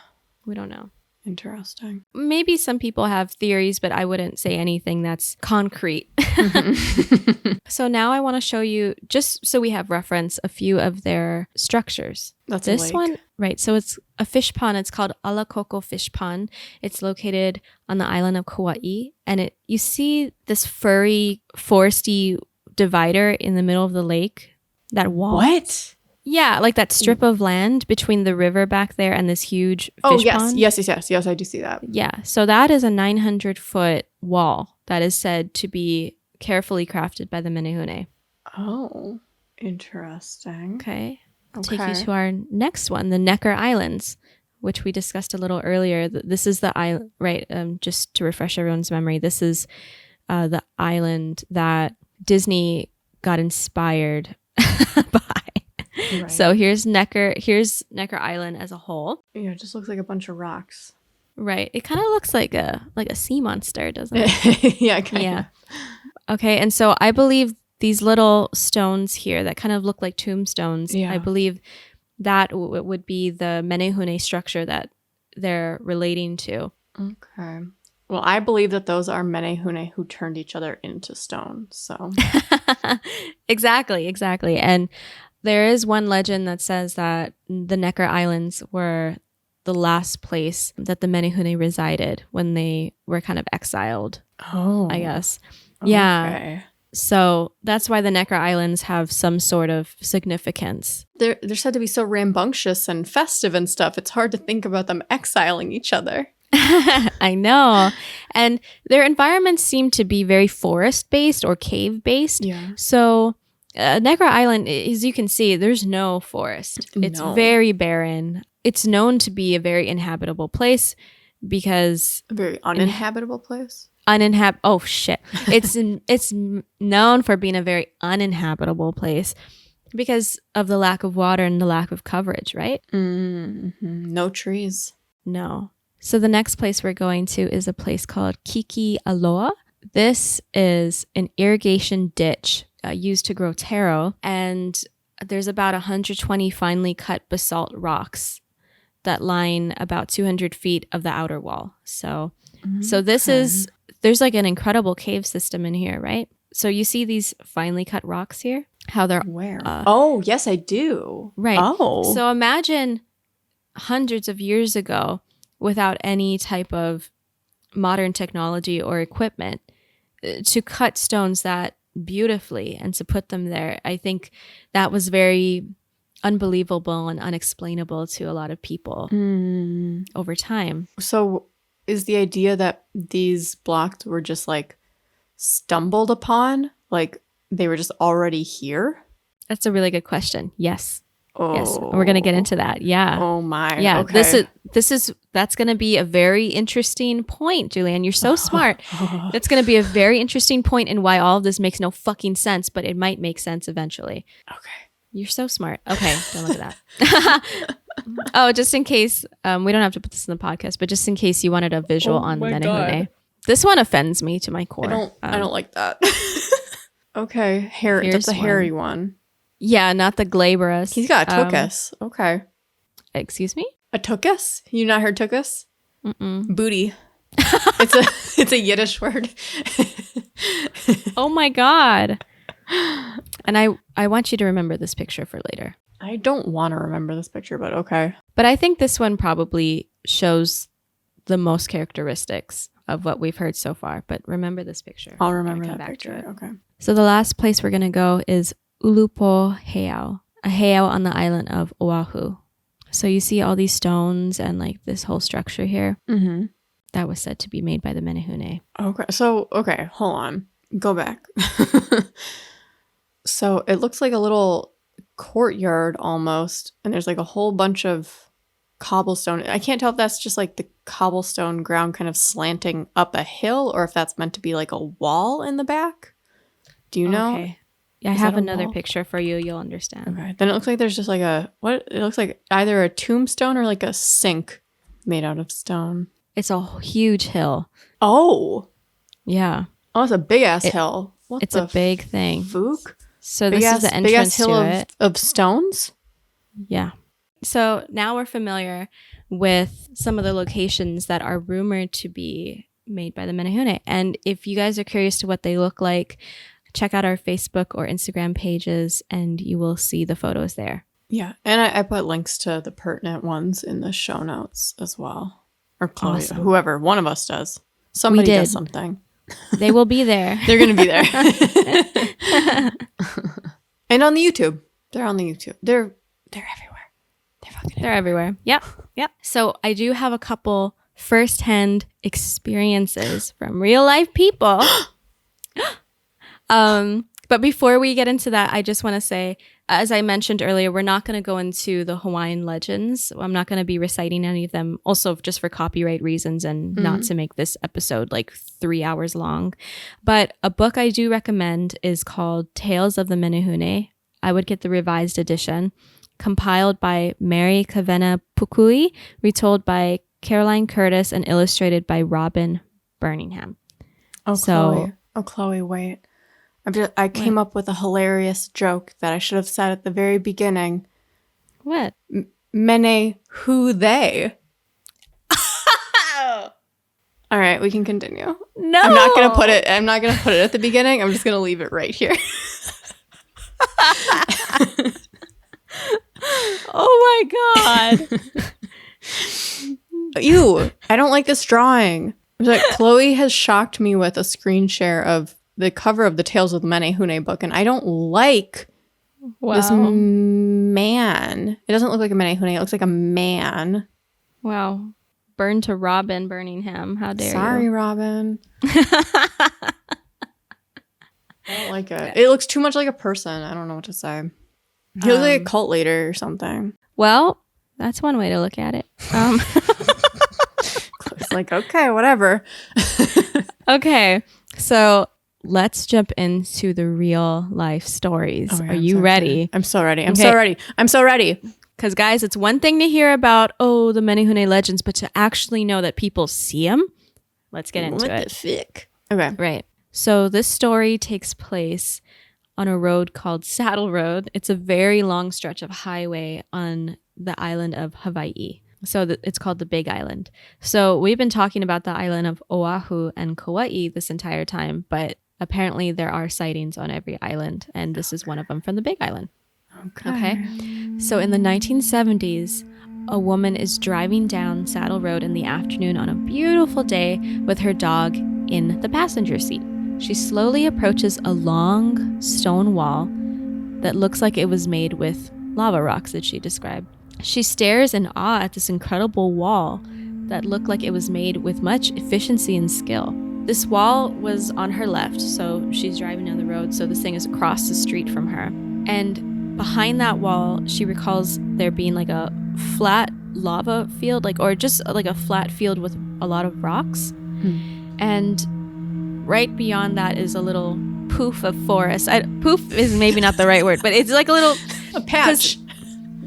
We don't know. Interesting. Maybe some people have theories, but I wouldn't say anything that's concrete. So now I want to show you, just so we have reference, a few of their structures. That's this a lake. one, right? So it's a fish pond. It's called Alakoko Fish Pond. It's located on the island of Kauai, and you see this furry, foresty divider in the middle of the lake. That wall. What? Yeah, like that strip of land between the river back there and this huge fish pond. Yes, I do see that. Yeah, so that is a 900-foot wall that is said to be carefully crafted by the Menehune. Oh, interesting. Okay. I'll take you to our next one, the Necker Islands, which we discussed a little earlier. This is the island, right? Just to refresh everyone's memory, this is the island that Disney got inspired by. Right. So here's Necker Island as a whole. Yeah, it just looks like a bunch of rocks. Right. It kind of looks like a sea monster, doesn't it? Yeah, kind of. Yeah. Okay, and so I believe these little stones here that kind of look like tombstones, I believe that would be the Menehune structure that they're relating to. Okay. Well, I believe that those are Menehune who turned each other into stone, so. Exactly. And there is one legend that says that the Necker Islands were the last place that the Menehune resided when they were kind of exiled, I guess. Yeah. Okay. So that's why the Necker Islands have some sort of significance. They're said to be so rambunctious and festive and stuff. It's hard to think about them exiling each other. I know. And their environments seem to be very forest-based or cave-based. Yeah. So Necker Island, as you can see, there's no forest. It's very barren. It's known to be a very inhabitable place because... A very uninhabitable place? Oh, shit. It's known for being a very uninhabitable place because of the lack of water and the lack of coverage, right? Mm-hmm. No trees. No. So the next place we're going to is a place called Kikialoa. This is an irrigation ditch used to grow taro, and there's about 120 finely cut basalt rocks that line about 200 feet of the outer wall. So this is, there's like an incredible cave system in here, right? So you see these finely cut rocks here? How they're... Where? Oh, yes, I do. Right. Oh. So imagine hundreds of years ago, without any type of modern technology or equipment, to cut stones that beautifully and to put them there. I think that was very unbelievable and unexplainable to a lot of people over time. So is the idea that these blocks were just like stumbled upon? Like they were just already here? That's a really good question. Yes. Oh. Yes. We're going to get into that. Yeah. Oh my. Yeah. Okay. That's going to be a very interesting point, Julianne. You're so smart. That's going to be a very interesting point in why all of this makes no fucking sense, but it might make sense eventually. Okay. You're so smart. Okay. Don't look at that. Oh, just in case, we don't have to put this in the podcast, but just in case you wanted a visual on Menehune. This one offends me to my core. I don't like that. Okay. That's a hairy one. Yeah, not the glabrous. He's got a tuchus. Okay. Excuse me? A tuchus? You not heard tuchus? Mm-mm. Booty. It's a Yiddish word. Oh my God. And I want you to remember this picture for later. I don't want to remember this picture, but okay. But I think this one probably shows the most characteristics of what we've heard so far. But remember this picture. I'll remember that picture. Okay. So the last place we're going to go is Ulupo Heiau, a heiau on the island of Oahu. So you see all these stones and like this whole structure here. Mm-hmm. That was said to be made by the Menehune. Okay. So, okay, hold on. Go back. So it looks like a little courtyard almost. And there's like a whole bunch of cobblestone. I can't tell if that's just like the cobblestone ground kind of slanting up a hill or if that's meant to be like a wall in the back. Do you know? Okay. Yeah, I have another picture for you. You'll understand. Okay. Then it looks like there's just like it looks like either a tombstone or like a sink made out of stone. It's a huge hill. Oh. Yeah. Oh, it's a big ass hill. It's a big thing. Fook? So this is the entrance to it. Of stones? Yeah. So now we're familiar with some of the locations that are rumored to be made by the Menehune. And if you guys are curious to what they look like, check out our Facebook or Instagram pages and you will see the photos there. Yeah. And I put links to the pertinent ones in the show notes as well. Or Chloe, awesome. Whoever, one of us does. Somebody does something. They will be there. They're going to be there. And on the YouTube. They're on the YouTube. They're everywhere. They're everywhere. Yep. So I do have a couple firsthand experiences from real life people. But before we get into that, I just want to say, as I mentioned earlier, we're not going to go into the Hawaiian legends. I'm not going to be reciting any of them, also just for copyright reasons and not to make this episode like 3 hours long. But a book I do recommend is called Tales of the Menehune. I would get the revised edition, compiled by Mary Kavena Pukui, retold by Caroline Curtis, and illustrated by Robin Birmingham. Chloe, wait. I came up with a hilarious joke that I should have said at the very beginning. What? Mene-hu-they. All right, we can continue. No. I'm not gonna put it at the beginning. I'm just gonna leave it right here. God. Ew, I don't like this drawing. It's like Chloe has shocked me with a screen share of the cover of the Tales of the Menehune book, and I don't like this man. It doesn't look like a Menehune. It looks like a man. Wow. Burn to Robin, burning him. How dare you? Sorry, Robin. I don't like it. It looks too much like a person. I don't know what to say. He looks like a cult leader or something. Well, that's one way to look at it. It's like, okay, whatever. Okay, so let's jump into the real life stories. Okay, Are you ready? I'm so ready. I'm so ready. I'm so ready. Because, guys, it's one thing to hear about, the Menehune legends, but to actually know that people see them, let's get into it. What the frick? Okay. Right. So this story takes place on a road called Saddle Road. It's a very long stretch of highway on the island of Hawaii. So it's called the Big Island. So we've been talking about the island of Oahu and Kauai this entire time, but apparently there are sightings on every island, and this is one of them from the Big Island. Okay. So in the 1970s, a woman is driving down Saddle Road in the afternoon on a beautiful day with her dog in the passenger seat. She slowly approaches a long stone wall that looks like it was made with lava rocks, that she described. She stares in awe at this incredible wall that looked like it was made with much efficiency and skill. This wall was on her left, so she's driving down the road, so this thing is across the street from her. And behind that wall, she recalls there being like a flat lava field, or just like a flat field with a lot of rocks. And right beyond that is a little poof of forest. Poof is maybe not the right word, but it's like a patch.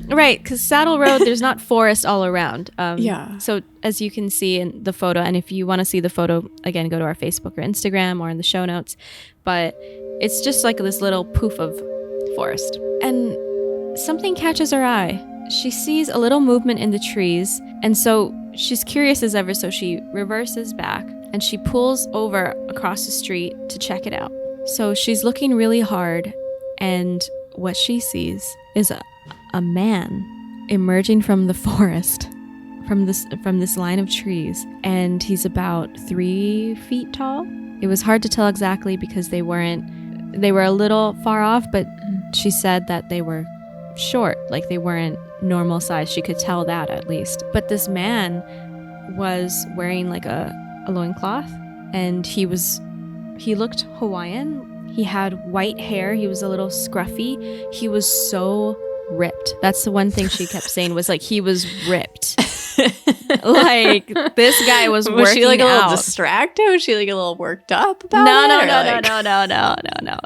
Right, because Saddle Road, there's not forest all around. Yeah. So as you can see in the photo, and if you want to see the photo, again, go to our Facebook or Instagram or in the show notes. But it's just like this little poof of forest. And something catches her eye. She sees a little movement in the trees, and so she's curious as ever, so she reverses back, and she pulls over across the street to check it out. So she's looking really hard, and what she sees is a man emerging from the forest, from this line of trees, and he's about 3 feet tall. It was hard to tell exactly because they were a little far off, but she said that they were short, like they weren't normal size. She could tell that at least. But this man was wearing like a loincloth, and he looked Hawaiian. He had white hair. He was a little scruffy. He was so ripped. That's the one thing she kept saying, was like he was ripped. Like this guy was working out. Was she like a little distracted? Was she like a little worked up about it? No.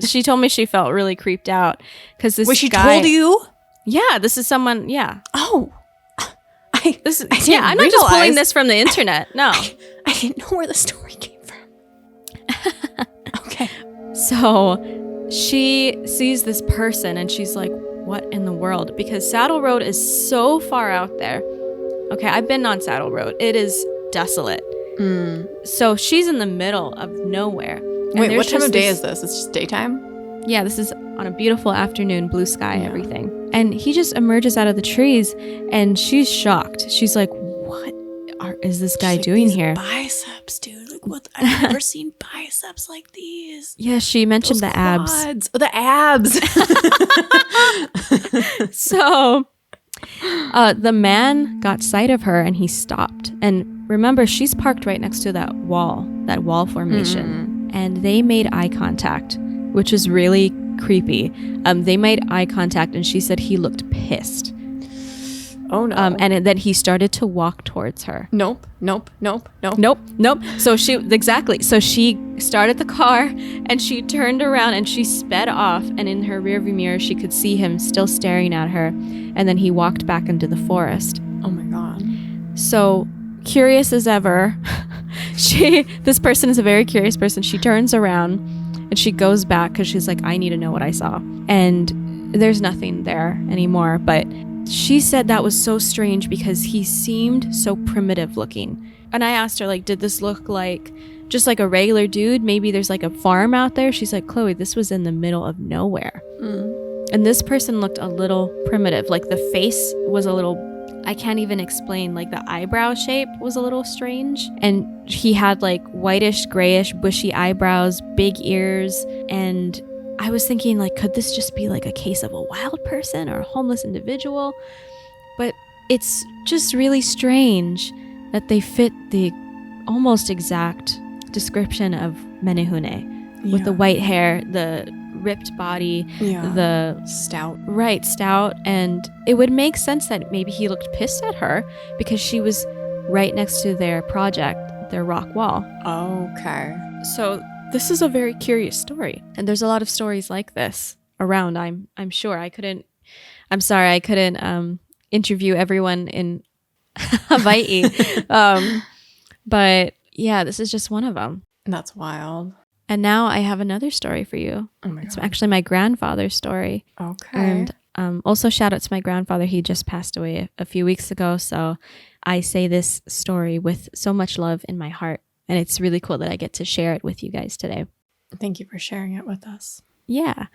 She told me she felt really creeped out because this Was she guy, told you? Yeah, this is someone. Yeah. Oh, I'm not just pulling this from the internet. No, I didn't know where the story came from. Okay. So she sees this person and she's like, what in the world? Because Saddle Road is so far out there. Okay, I've been on Saddle Road. It is desolate. So she's in the middle of nowhere. Wait, what time of day is this? It's just daytime? Yeah, this is on a beautiful afternoon, blue sky, everything. And he just emerges out of the trees and she's shocked. She's like, what is this guy doing here? Biceps, dude. Like, what? I've never seen biceps like these. Yeah, she mentioned the abs. Oh, the abs. So the man got sight of her and he stopped. And remember, she's parked right next to that wall formation. And they made eye contact, which is really creepy. They made eye contact and she said he looked pissed. Oh no. And then he started to walk towards her. Nope. So she started the car and she turned around and she sped off, and in her rearview mirror she could see him still staring at her, and then he walked back into the forest. Oh my god. So curious as ever, this person is a very curious person. She turns around and she goes back because she's like, I need to know what I saw. And there's nothing there anymore, but she said that was so strange because he seemed so primitive looking. And I asked her, like, did this look like just like a regular dude? Maybe there's like a farm out there. She's like, Chloe, this was in the middle of nowhere. And this person looked a little primitive. Like the face was a little, I can't even explain, like the eyebrow shape was a little strange. And he had like whitish, grayish, bushy eyebrows, big ears. And I was thinking, like, could this just be like a case of a wild person or a homeless individual? But it's just really strange that they fit the almost exact description of Menehune with the white hair, the ripped body, the stout. Right, stout. And it would make sense that maybe he looked pissed at her because she was right next to their project, their rock wall. Okay. So this is a very curious story. And there's a lot of stories like this around, I'm sure. I'm sorry, I couldn't interview everyone in Hawaii. But yeah, this is just one of them. That's wild. And now I have another story for you. Oh my God. It's actually my grandfather's story. Okay. And also shout out to my grandfather. He just passed away a few weeks ago. So I say this story with so much love in my heart. And it's really cool that I get to share it with you guys today. Thank you for sharing it with us. Yeah.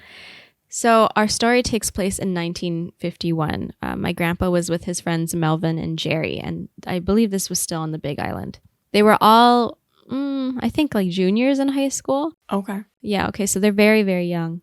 So our story takes place in 1951. My grandpa was with his friends Melvin and Jerry. And I believe this was still on the Big Island. They were all, I think, like juniors in high school. Okay. Yeah, okay, so they're very, very young.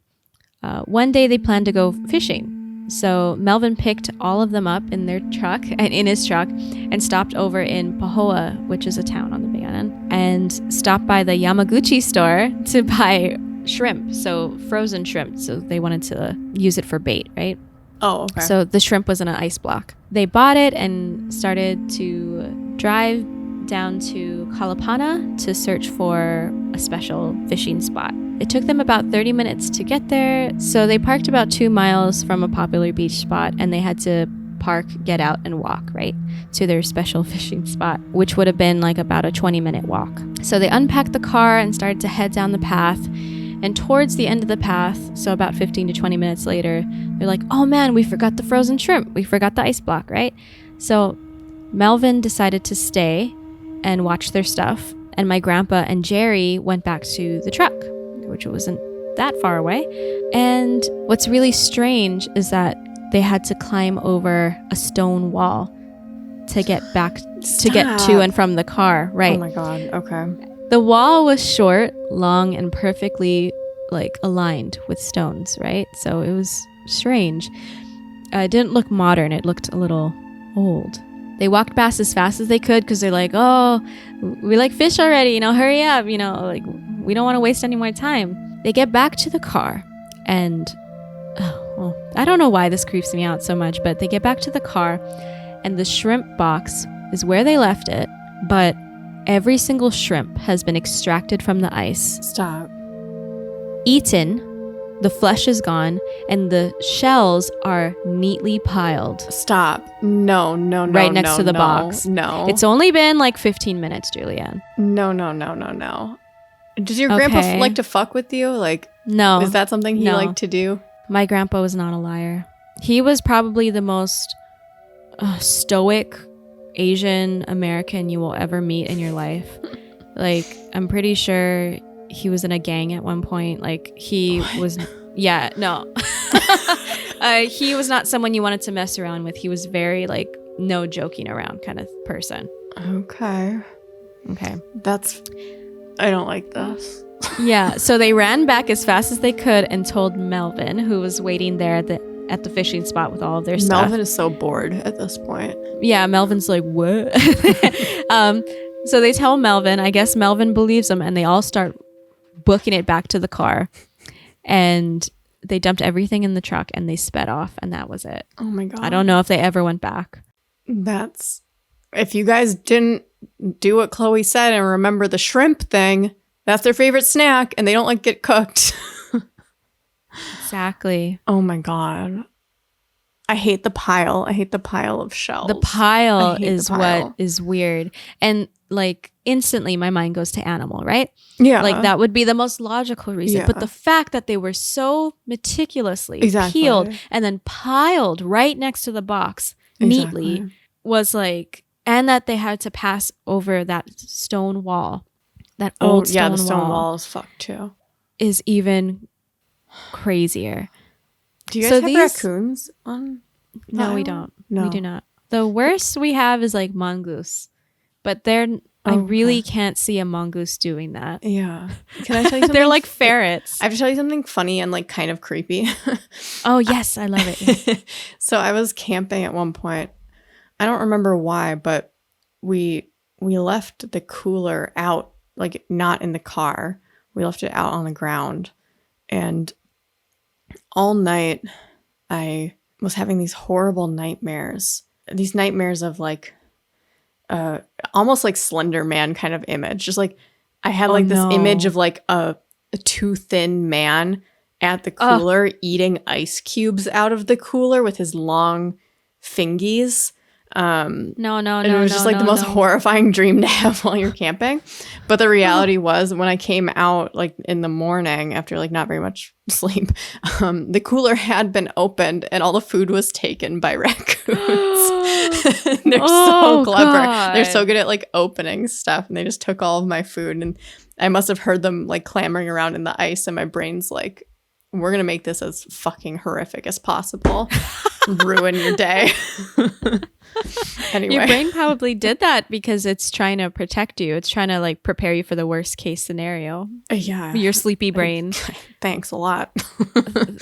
One day they planned to go fishing. So Melvin picked all of them up in their truck, and in his truck, and stopped over in Pahoa, which is a town on the Big Island, and stopped by the Yamaguchi store to buy shrimp, so frozen shrimp. So they wanted to use it for bait, right? Oh, okay. So the shrimp was in an ice block. They bought it and started to drive down to Kalapana to search for a special fishing spot. It took them about 30 minutes to get there, so they parked about 2 miles from a popular beach spot, and they had to park, get out, and walk, right, to their special fishing spot, which would have been like about a 20-minute walk. So they unpacked the car and started to head down the path, and towards the end of the path, so about 15 to 20 minutes later, they're like, oh man, we forgot the frozen shrimp. We forgot the ice block, right? So Melvin decided to stay and watch their stuff, and my grandpa and Jerry went back to the truck, which wasn't that far away. And what's really strange is that they had to climb over a stone wall to get back to get to and from the car, right? Oh my God. Okay. The wall was short, long, and perfectly like aligned with stones, right? So it was strange. It didn't look modern. It looked a little old. They walked past as fast as they could because they're like, oh, we like fish already, hurry up, like we don't want to waste any more time. They get back to the car and, I don't know why this creeps me out so much, but they get back to the car and the shrimp box is where they left it, but every single shrimp has been extracted from the ice. Stop. Eaten, the flesh is gone, and the shells are neatly piled. Stop. No. Right next to the box. No. It's only been like 15 minutes, Julianne. No. Does your grandpa like to fuck with you? Like, no. Is that something he liked to do? My grandpa was not a liar. He was probably the most stoic Asian American you will ever meet in your life. Like, I'm pretty sure he was in a gang at one point. Like, he was... Yeah, no. He was not someone you wanted to mess around with. He was very, like, no joking around kind of person. Okay. I don't like this. Yeah, so they ran back as fast as they could and told Melvin, who was waiting there at the fishing spot with all of their stuff. Melvin is so bored at this point. Yeah, Melvin's like, what? So they tell Melvin. I guess Melvin believes them, and they all start booking it back to the car. And they dumped everything in the truck, and they sped off, and that was it. Oh my God. I don't know if they ever went back. If you guys didn't do what Chloe said and remember the shrimp thing, that's their favorite snack, and they don't like get cooked. Exactly. Oh my God. I hate the pile. I hate the pile of shells. The pile is what is weird. And like instantly my mind goes to animal, right? Yeah. Like that would be the most logical reason. Yeah. But the fact that they were so meticulously peeled and then piled right next to the box neatly was like, and that they had to pass over that stone wall. That old stone wall. Yeah, the stone wall is fucked too. Is even crazier. Do you guys So have raccoons on? No, we island? don't. No. We do not. The worst we have is like mongoose, but I really can't see a mongoose doing that. Yeah. Can I tell you something? They're like ferrets. I have to tell you something funny and like kind of creepy. Oh yes, I love it. So I was camping at one point. I don't remember why, but we left the cooler out, like not in the car. We left it out on the ground. And all night I was having these horrible nightmares. These nightmares of like almost like Slender Man kind of image. Just like I had like this image of like a too thin man at the cooler eating ice cubes out of the cooler with his long fingies. And it was just like the most horrifying dream to have while you're camping. But the reality was, when I came out like in the morning after like not very much sleep, the cooler had been opened and all the food was taken by raccoons. They're so clever. God. They're so good at like opening stuff, and they just took all of my food. And I must have heard them like clamoring around in the ice, and my brain's like, we're gonna make this as fucking horrific as possible. Ruin your day. Anyway. Your brain probably did that because it's trying to protect you. It's trying to like prepare you for the worst case scenario. Yeah. Your sleepy brain. Thanks a lot.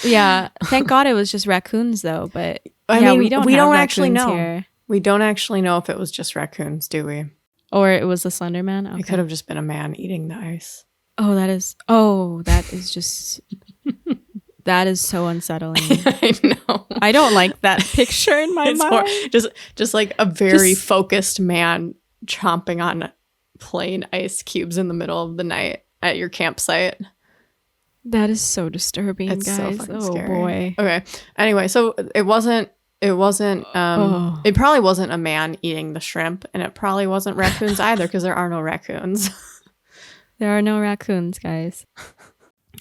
Yeah. Thank God it was just raccoons though. But I mean, we don't actually know. Here. We don't actually know if it was just raccoons, do we? Or it was the Slender Man. Okay. It could have just been a man eating the ice. That is just that is so unsettling. I know. I don't like that picture in my mind. Just like a very focused man chomping on plain ice cubes in the middle of the night at your campsite. That is so disturbing, it's guys. So fucking scary. Boy. Okay. Anyway, so it probably wasn't a man eating the shrimp, and it probably wasn't raccoons either, because there are no raccoons. There are no raccoons, guys.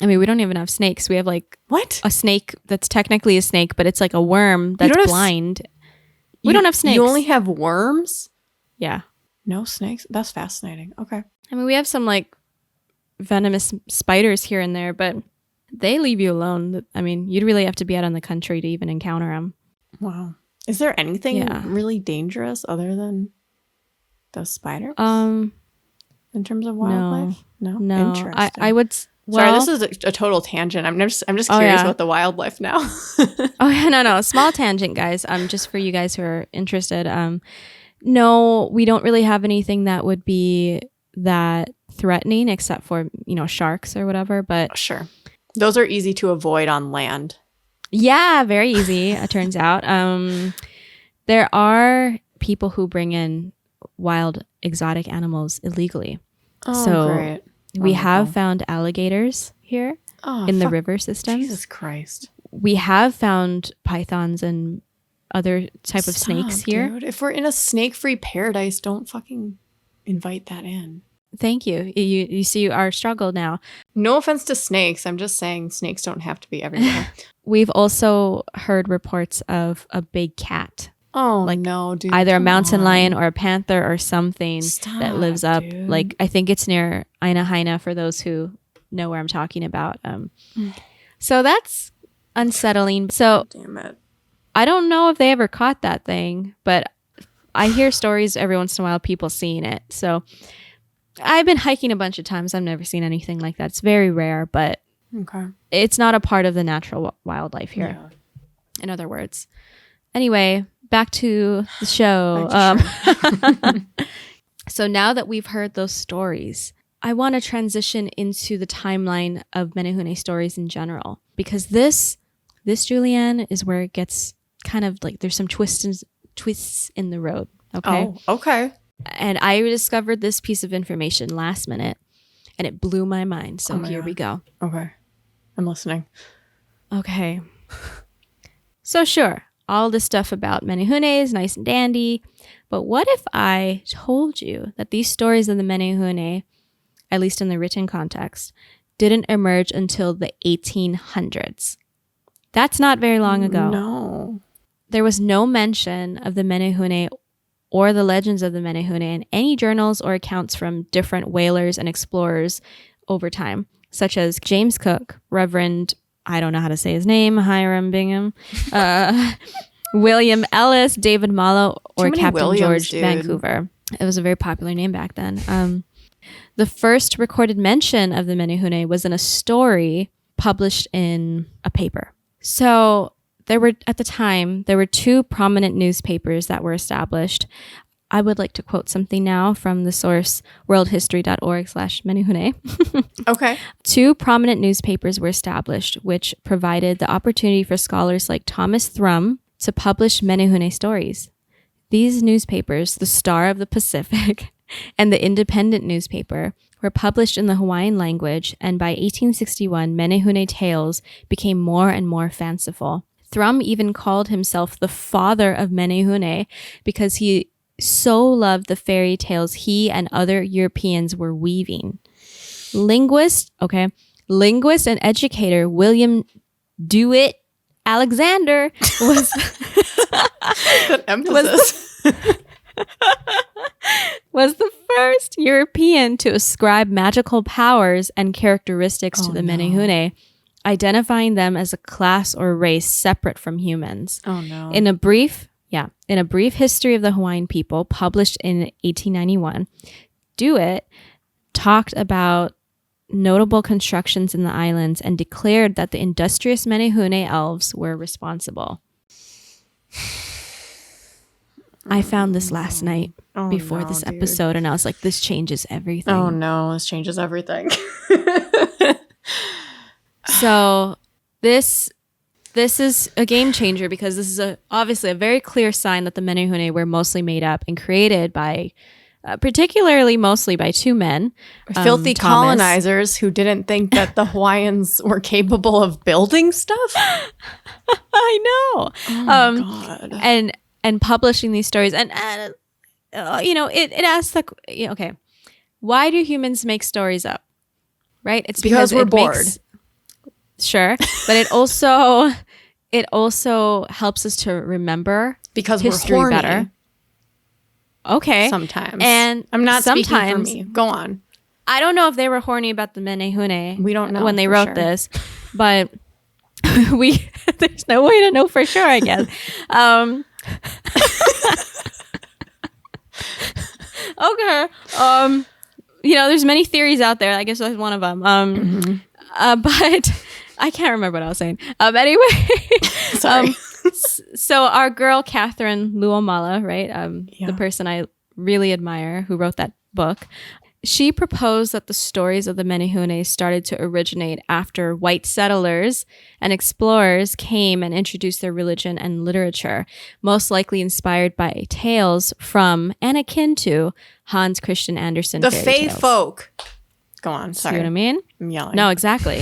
I mean, we don't even have snakes. We have like a snake that's technically a snake, but it's like a worm that's blind. We don't have snakes. You only have worms? Yeah. No snakes? That's fascinating. Okay. I mean, we have some like venomous spiders here and there, but they leave you alone. I mean, you'd really have to be out in the country to even encounter them. Wow. Is there anything really dangerous other than those spiders? In terms of wildlife? No. Interesting. I would. Sorry, this is a total tangent. I'm just curious about the wildlife now. No. Small tangent, guys. Just for you guys who are interested. No, we don't really have anything that would be that threatening, except for sharks or whatever. But sure, those are easy to avoid on land. Yeah, very easy. It turns out. There are people who bring in wild exotic animals illegally. Oh, great. We have found alligators here in the river system. Jesus Christ. We have found pythons and other type of snakes here. Dude. If we're in a snake-free paradise, don't fucking invite that in. Thank you. You see our struggle now. No offense to snakes. I'm just saying snakes don't have to be everywhere. We've also heard reports of a big cat. Oh, like no, dude. Either a mountain lion or a panther or something that lives up. Dude. Like, I think it's near Aina for those who know where I'm talking about. So that's unsettling. So damn it. I don't know if they ever caught that thing, but I hear stories every once in a while, people seeing it. So I've been hiking a bunch of times. I've never seen anything like that. It's very rare, but it's not a part of the natural wildlife here. Yeah. In other words. Anyway, back to the show. So now that we've heard those stories, I want to transition into the timeline of Menehune stories in general, because this Julianne is where it gets kind of like there's some twists in the road. Okay. Oh, okay. And I discovered this piece of information last minute, and it blew my mind. So here we go. Okay, I'm listening. Okay. So sure. All this stuff about Menehune is nice and dandy, but what if I told you that these stories of the Menehune, at least in the written context, didn't emerge until the 1800s? That's not very long ago. No. There was no mention of the Menehune or the legends of the Menehune in any journals or accounts from different whalers and explorers over time, such as James Cook, Reverend I don't know how to say his name, Hiram Bingham, William Ellis, David Mallow, or Captain Williams, George dude. Vancouver. It was a very popular name back then. The first recorded mention of the Menehune was in a story published in a paper. So at the time, there were two prominent newspapers that were established. I would like to quote something now from the source worldhistory.org/Menehune. Okay. Two prominent newspapers were established, which provided the opportunity for scholars like Thomas Thrum to publish Menehune stories. These newspapers, the Star of the Pacific and the Independent newspaper, were published in the Hawaiian language, and by 1861, Menehune tales became more and more fanciful. Thrum even called himself the father of Menehune because he so loved the fairy tales he and other Europeans were weaving. Linguist and educator William Dewitt Alexander was Good emphasis. was the first European to ascribe magical powers and characteristics to the Menehune, identifying them as a class or race separate from humans. Oh no. In a brief history of the Hawaiian people, published in 1891, Dewitt talked about notable constructions in the islands and declared that the industrious Menehune elves were responsible. I found this last night before this episode, and I was like, this changes everything. Oh no, this changes everything. So this is a game changer, because this is obviously a very clear sign that the Menehune were mostly made up and created by, particularly mostly by two men. Filthy Thomas. colonizers who didn't think that the Hawaiians were capable of building stuff. I know. Oh my God. And publishing these stories. And, it asks, why do humans make stories up? Right? It's because we're bored. Sure. But it also helps us to remember because history we're horny. Better. Okay. Sometimes. And I'm not speaking for sometimes, me. Go on. I don't know if they were horny about the Menehune. We don't know when they for wrote sure. this, but there's no way to know for sure, I guess. Okay. There's many theories out there. I guess that's one of them. But I can't remember what I was saying. Anyway. Sorry. So our girl, Katharine Luomala, right? The person I really admire who wrote that book, she proposed that the stories of the Menehune started to originate after white settlers and explorers came and introduced their religion and literature, most likely inspired by tales from and akin to Hans Christian Andersen. The fairy Fae tales. folk. Go on. Sorry. See what I mean? I'm yelling. No, exactly.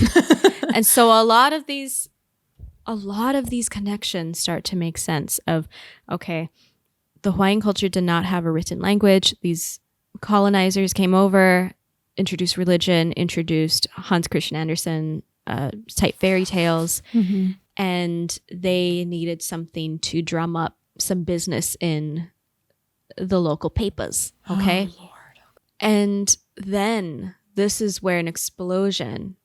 And so a lot of these connections start to make sense of, okay, the Hawaiian culture did not have a written language. These colonizers came over, introduced religion, introduced Hans Christian Andersen type fairy tales, and they needed something to drum up some business in the local papers. Okay. Oh, Lord. And then this is where an explosion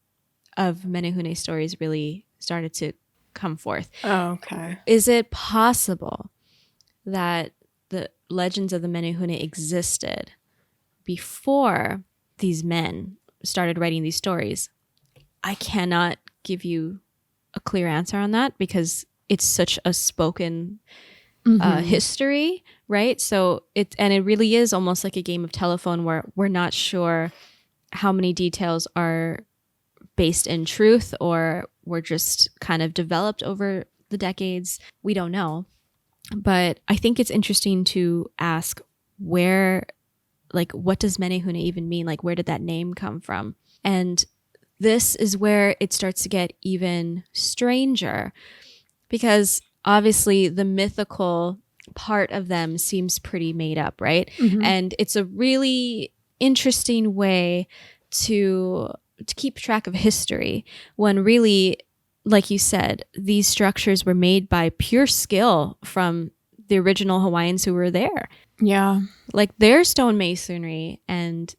of Menehune stories really started to come forth. Oh, okay. Is it possible that the legends of the Menehune existed before these men started writing these stories? I cannot give you a clear answer on that because it's such a spoken history, right? So it really is almost like a game of telephone where we're not sure how many details are based in truth or were just kind of developed over the decades. We don't know. But I think it's interesting to ask what does Menehune even mean? Like, where did that name come from? And this is where it starts to get even stranger, because obviously the mythical part of them seems pretty made up, right? And it's a really interesting way to keep track of history when really, like you said, these structures were made by pure skill from the original Hawaiians who were there. Yeah. Like their stonemasonry and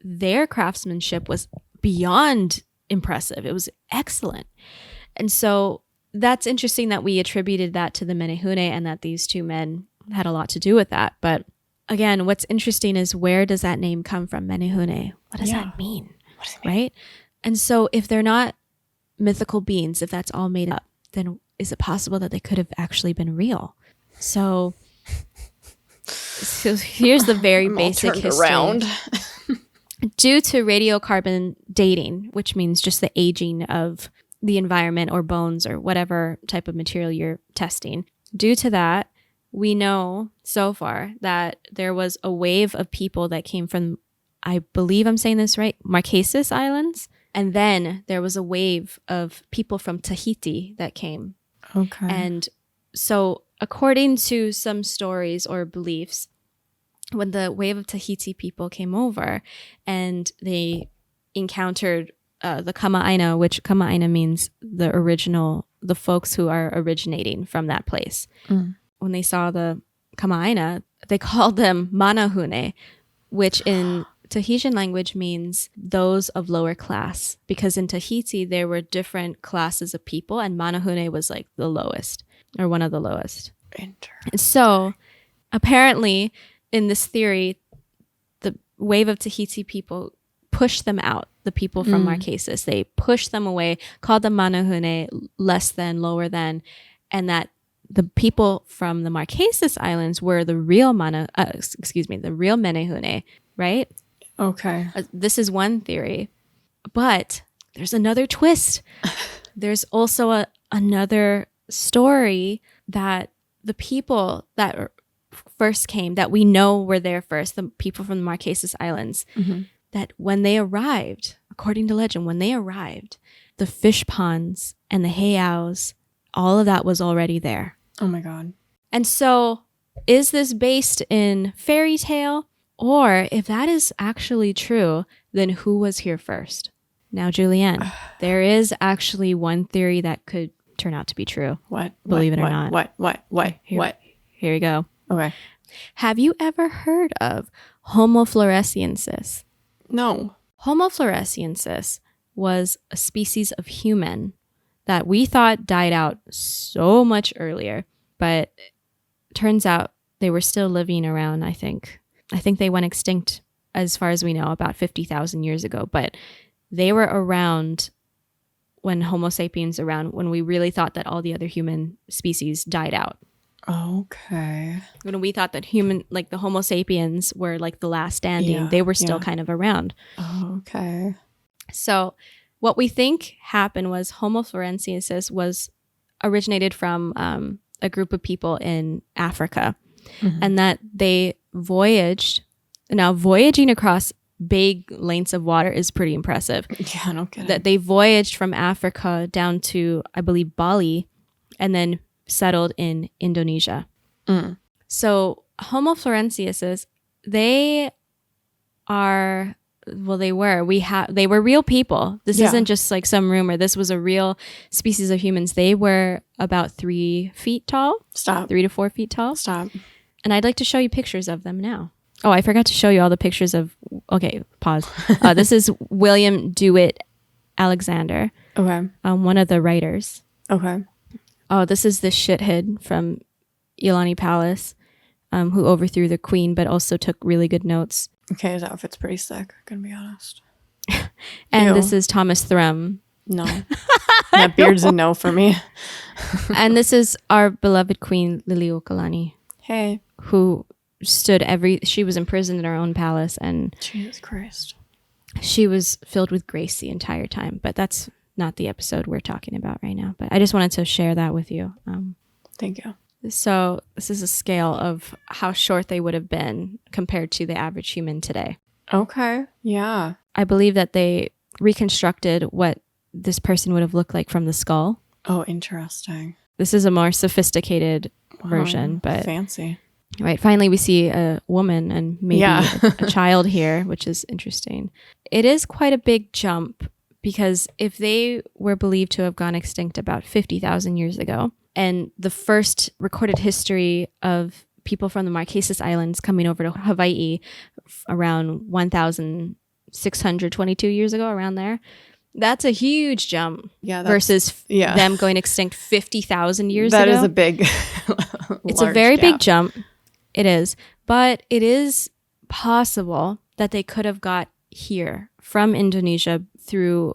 their craftsmanship was beyond impressive. It was excellent. And so that's interesting that we attributed that to the Menehune and that these two men had a lot to do with that. But again, what's interesting is, where does that name come from, Menehune? What does that mean? What does it mean? Right? And so if they're not mythical beings, if that's all made up, then is it possible that they could have actually been real? So here's the very basic history. Around. Due to radiocarbon dating, which means just the aging of the environment or bones or whatever type of material you're testing, due to that, we know so far that there was a wave of people that came from, I believe I'm saying this right, Marquesas Islands. And then there was a wave of people from Tahiti that came. Okay. And so according to some stories or beliefs, when the wave of Tahiti people came over and they encountered the Kama'aina, which Kama'aina means the folks who are originating from that place. When they saw the Kama'aina, they called them Menehune, which in Tahitian language means those of lower class, because in Tahiti there were different classes of people and Menehune was like the lowest, or one of the lowest. Interesting. So apparently in this theory, the wave of Tahiti people pushed them out, the people from Marquesas. They pushed them away, called them Menehune, less than, lower than, and that the people from the Marquesas Islands were the real the real Menehune, right? Okay. This is one theory, but there's another twist. There's also another story that the people that first came, that we know were there first, the people from the Marquesas Islands, that when they arrived, according to legend, when they arrived, the fish ponds and the heiaus, all of that was already there. Oh my God. And so is this based in fairy tale? Or if that is actually true, then who was here first? Now, Julianne, there is actually one theory that could turn out to be true. What? Believe it or not. What? Here we go. Okay. Have you ever heard of Homo floresiensis? No. Homo floresiensis was a species of human that we thought died out so much earlier, but turns out they were still living around, I think they went extinct, as far as we know, about 50,000 years ago, but they were around when Homo sapiens when we really thought that all the other human species died out. Okay. When we thought that the Homo sapiens were like the last standing, they were still kind of around. Okay. So what we think happened was Homo floresiensis was originated from a group of people in Africa, and that they voyaged. Now, voyaging across big lengths of water is pretty impressive. Yeah, no kidding. That they voyaged from Africa down to, I believe, Bali, and then settled in Indonesia. So Homo floresiensis, they were real people. This isn't just like some rumor. This was a real species of humans. They were about 3 feet tall. Stop. 3 to 4 feet tall. Stop. And I'd like to show you pictures of them now. Oh, I forgot to show you all the pictures of... Okay, pause. This is William Dewitt Alexander. Okay. One of the writers. Okay. Oh, this is the shithead from Iolani Palace, who overthrew the queen, but also took really good notes. Okay, his outfit's pretty sick, gonna be honest. And this is Thomas Thrum. No. That beard's a no for me. And this is our beloved queen, Liliuokalani. Hey. Who she was imprisoned in her own palace, and Jesus Christ. She was filled with grace the entire time, but that's not the episode we're talking about right now. But I just wanted to share that with you. Thank you. So this is a scale of how short they would have been compared to the average human today. Okay. Yeah. I believe that they reconstructed what this person would have looked like from the skull. Oh, interesting. This is a more sophisticated version, but fancy. Right. Finally, we see a woman and maybe a child here, which is interesting. It is quite a big jump, because if they were believed to have gone extinct about 50,000 years ago, and the first recorded history of people from the Marquesas Islands coming over to Hawaii around 1,622 years ago, around there, That's a huge jump Yeah, versus them going extinct 50,000 years ago. That is a big, it's a very big jump. It is. But it is possible that they could have got here from Indonesia through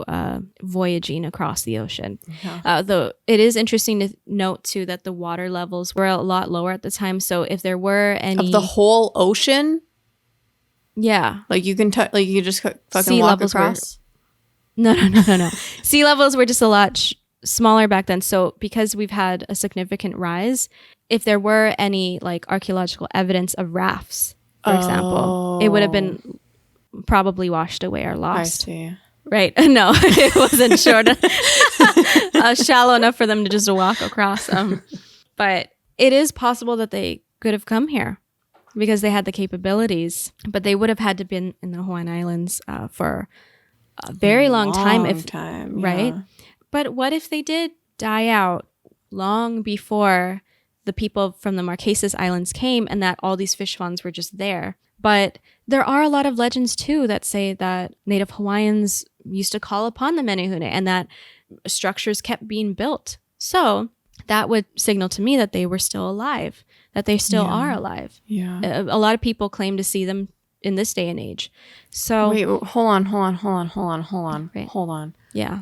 voyaging across the ocean. Yeah. Though it is interesting to note, too, that the water levels were a lot lower at the time. So if there were any... Of the whole ocean? Yeah. Like you can like you just fucking sea walk levels across? No. Sea levels were just a lot smaller back then. So because we've had a significant rise, if there were any like archaeological evidence of rafts, for example, it would have been probably washed away or lost. I see. Right. No, it wasn't shallow enough for them to just walk across. But it is possible that they could have come here because they had the capabilities, but they would have had to been in the Hawaiian Islands for a very long time. Right. But what if they did die out long before the people from the Marquesas Islands came and that all these fish fawns were just there? But there are a lot of legends, too, that say that Native Hawaiians used to call upon the Menehune and that structures kept being built. So that would signal to me that they were still alive, that they still are alive. Yeah. A lot of people claim to see them in this day and age. So wait, hold on. Right. Hold on. Yeah.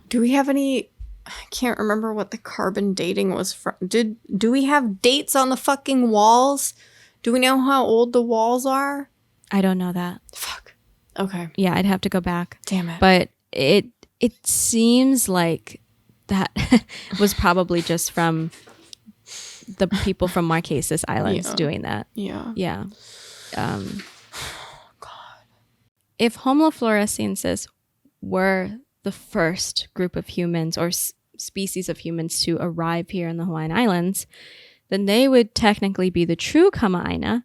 Do we have any... I can't remember what the carbon dating was from. Do we have dates on the fucking walls? Do we know how old the walls are? I don't know that. Fuck. Okay. Yeah, I'd have to go back. Damn it. But it seems like that was probably just from the people from Marquesas Islands doing that. Yeah. Yeah. God. If Homo floresiensis were the first group of humans or species of humans to arrive here in the Hawaiian Islands, then they would technically be the true Kama'aina.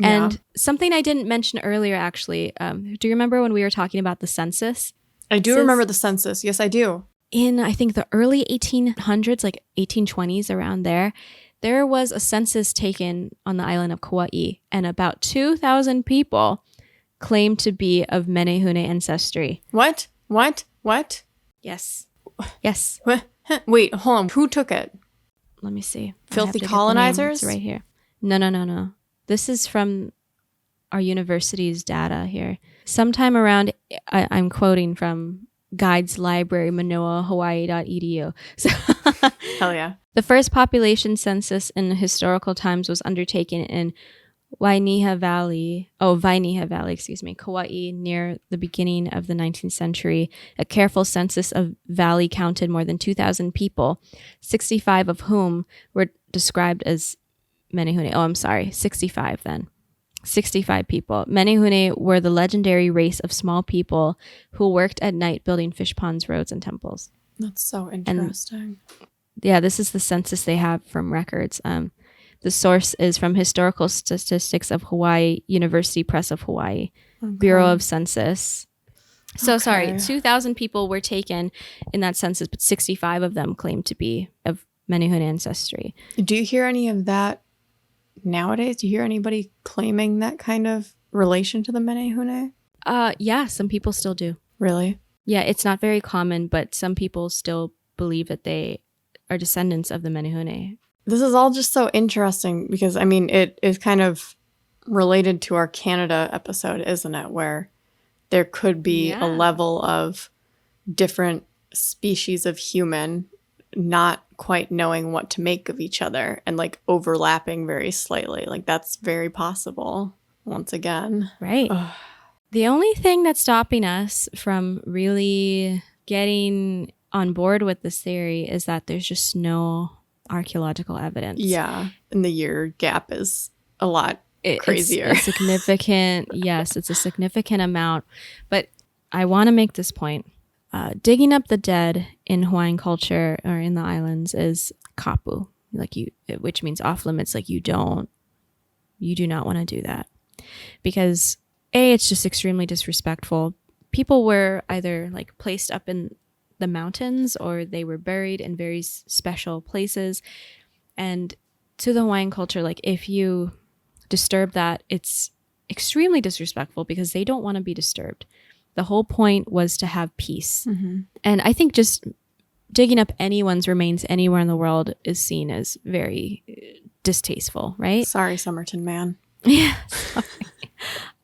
And something I didn't mention earlier, actually, do you remember when we were talking about the census? I do remember the census. Yes, I do. In, I think, the early 1800s, like 1820s, around there was a census taken on the island of Kauai, and about 2,000 people claimed to be of Menehune ancestry. What? Yes. Wait, hold on. Who took it? Let me see. Filthy colonizers? It's right here. No. This is from our university's data here. Sometime around, I'm quoting from Guides Library, manoahawaii.edu. So Hell yeah. the first population census in historical times was undertaken in Wainiha Valley, Kauai, near the beginning of the 19th century. A careful census of Valley counted more than 2,000 people, 65 of whom were described as Menehune. 65 then. 65 people. Menehune were the legendary race of small people who worked at night building fish ponds, roads, and temples. That's so interesting. Yeah, this is the census they have from records. The source is from Historical Statistics of Hawaii, University Press of Hawaii, Bureau of Census. So sorry, 2,000 people were taken in that census, but 65 of them claimed to be of Menehune ancestry. Do you hear any of that nowadays? Do you hear anybody claiming that kind of relation to the Menehune? Yeah, some people still do. Really? Yeah, it's not very common, but some people still believe that they are descendants of the Menehune. This is all just so interesting because, I mean, it is kind of related to our Canada episode, isn't it? Where there could be a level of different species of human not quite knowing what to make of each other and like overlapping very slightly. Like that's very possible once again. Right. Ugh. The only thing that's stopping us from really getting on board with this theory is that there's just no archaeological evidence. Yeah. And the year gap is a lot crazier. It's significant. Yes, it's a significant amount. But I want to make this point. Digging up the dead in Hawaiian culture or in the islands is kapu, which means off limits. Like you do not want to do that because it's just extremely disrespectful. People were either like placed up in the mountains or they were buried in very special places. And to the Hawaiian culture, like if you disturb that, it's extremely disrespectful because they don't want to be disturbed. The whole point was to have peace. And I think just digging up anyone's remains anywhere in the world is seen as very distasteful, right? Sorry, Somerton man. Yeah.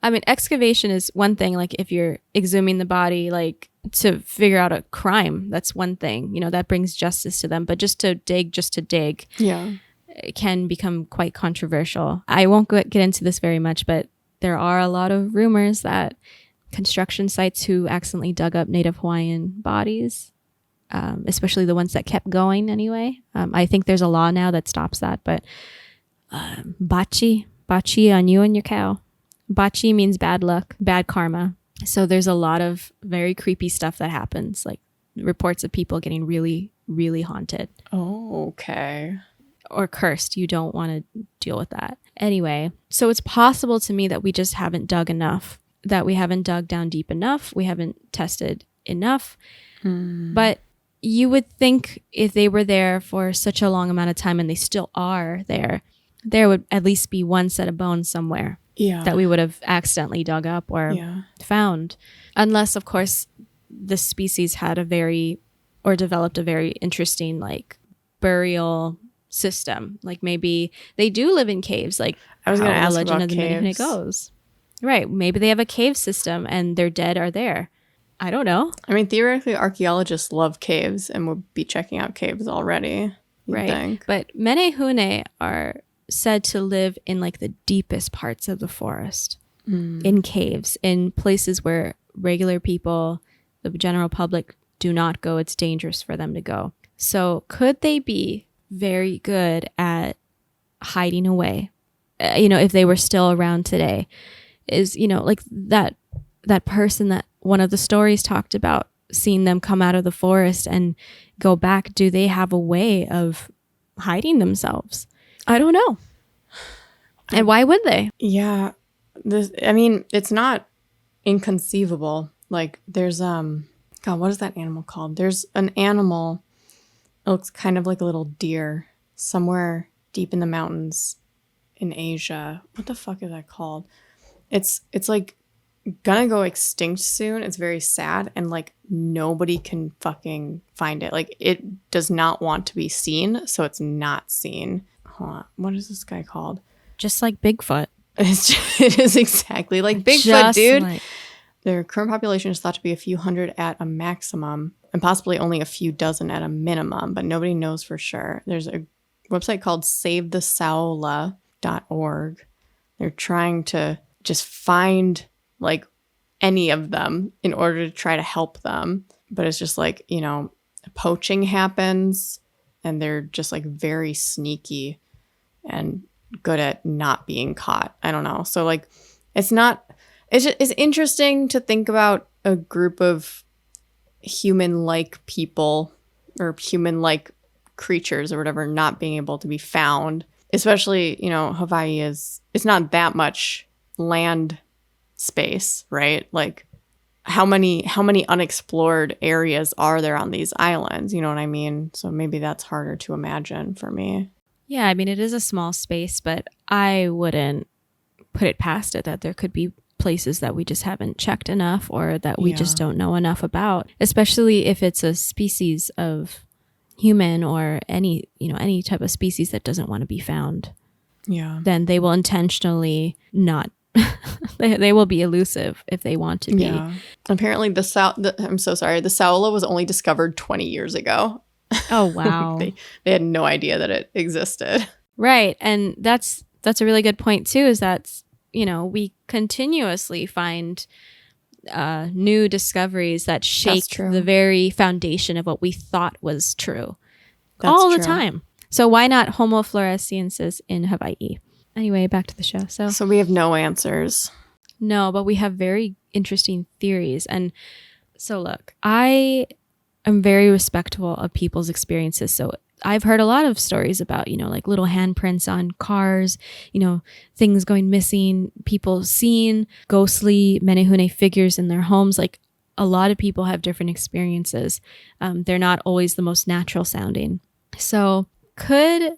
I mean, excavation is one thing. Like if you're exhuming the body, like to figure out a crime, that's one thing, you know, that brings justice to them. But just to dig, Yeah. it can become quite controversial. I won't get into this very much, but there are a lot of rumors that construction sites who accidentally dug up Native Hawaiian bodies, especially the ones that kept going anyway. I think there's a law now that stops that, but bachi on you and your cow. Bachi means bad luck, bad karma. So there's a lot of very creepy stuff that happens, like reports of people getting really, really haunted. Oh, okay. Or cursed. You don't want to deal with that. Anyway, so it's possible to me that we just haven't dug enough, that we haven't dug down deep enough. We haven't tested enough. But you would think if they were there for such a long amount of time and they still are there would at least be one set of bones somewhere. Yeah. That we would have accidentally dug up or found. Unless, of course, the species had developed a very interesting, like, burial system. Like, maybe they do live in caves, like I was going to ask the legend about of the Menehune goes. Right. Maybe they have a cave system and their dead are there. I don't know. I mean, theoretically, archaeologists love caves and would be checking out caves already. Right. Think. But Menehune are said to live in like the deepest parts of the forest, in caves, in places where regular people, the general public, do not go. It's dangerous for them to go. So could they be very good at hiding away? If they were still around today, is, like that person that one of the stories talked about, seeing them come out of the forest and go back. Do they have a way of hiding themselves? I don't know. And why would they? Yeah. It's not inconceivable. Like there's, God, what is that animal called? There's an animal, it looks kind of like a little deer somewhere deep in the mountains in Asia. What the fuck is that called? It's like gonna go extinct soon. It's very sad. And like nobody can fucking find it. Like it does not want to be seen. So it's not seen. Hold on. What is this guy called? Just like Bigfoot. It is exactly like Bigfoot, dude. Their current population is thought to be a few hundred at a maximum and possibly only a few dozen at a minimum, but nobody knows for sure. There's a website called SaveTheSaola.org. They're trying to just find like any of them in order to try to help them. But it's just like, poaching happens and they're just like very sneaky and good at not being caught. I don't know. So like it's interesting to think about a group of human-like people or human-like creatures or whatever not being able to be found. Especially, Hawaii it's not that much land space, right? Like how many unexplored areas are there on these islands? You know what I mean? So maybe that's harder to imagine for me. Yeah, I mean, it is a small space, but I wouldn't put it past it that there could be places that we just haven't checked enough or that we just don't know enough about, especially if it's a species of human or any type of species that doesn't want to be found. Yeah. Then they will intentionally not, they will be elusive if they want to be. Yeah. Apparently I'm so sorry, the Saola was only discovered 20 years ago. Oh, wow. They had no idea that it existed. Right. And that's a really good point too, is that, we continuously find new discoveries that shake the very foundation of what we thought was true. All the time. So why not Homo Floresiensis in Hawaii? Anyway, back to the show. So we have no answers. No, but we have very interesting theories. And so look, I am very respectful of people's experiences. So I've heard a lot of stories about, like little handprints on cars, things going missing, people seeing ghostly Menehune figures in their homes. Like a lot of people have different experiences. They're not always the most natural sounding. So I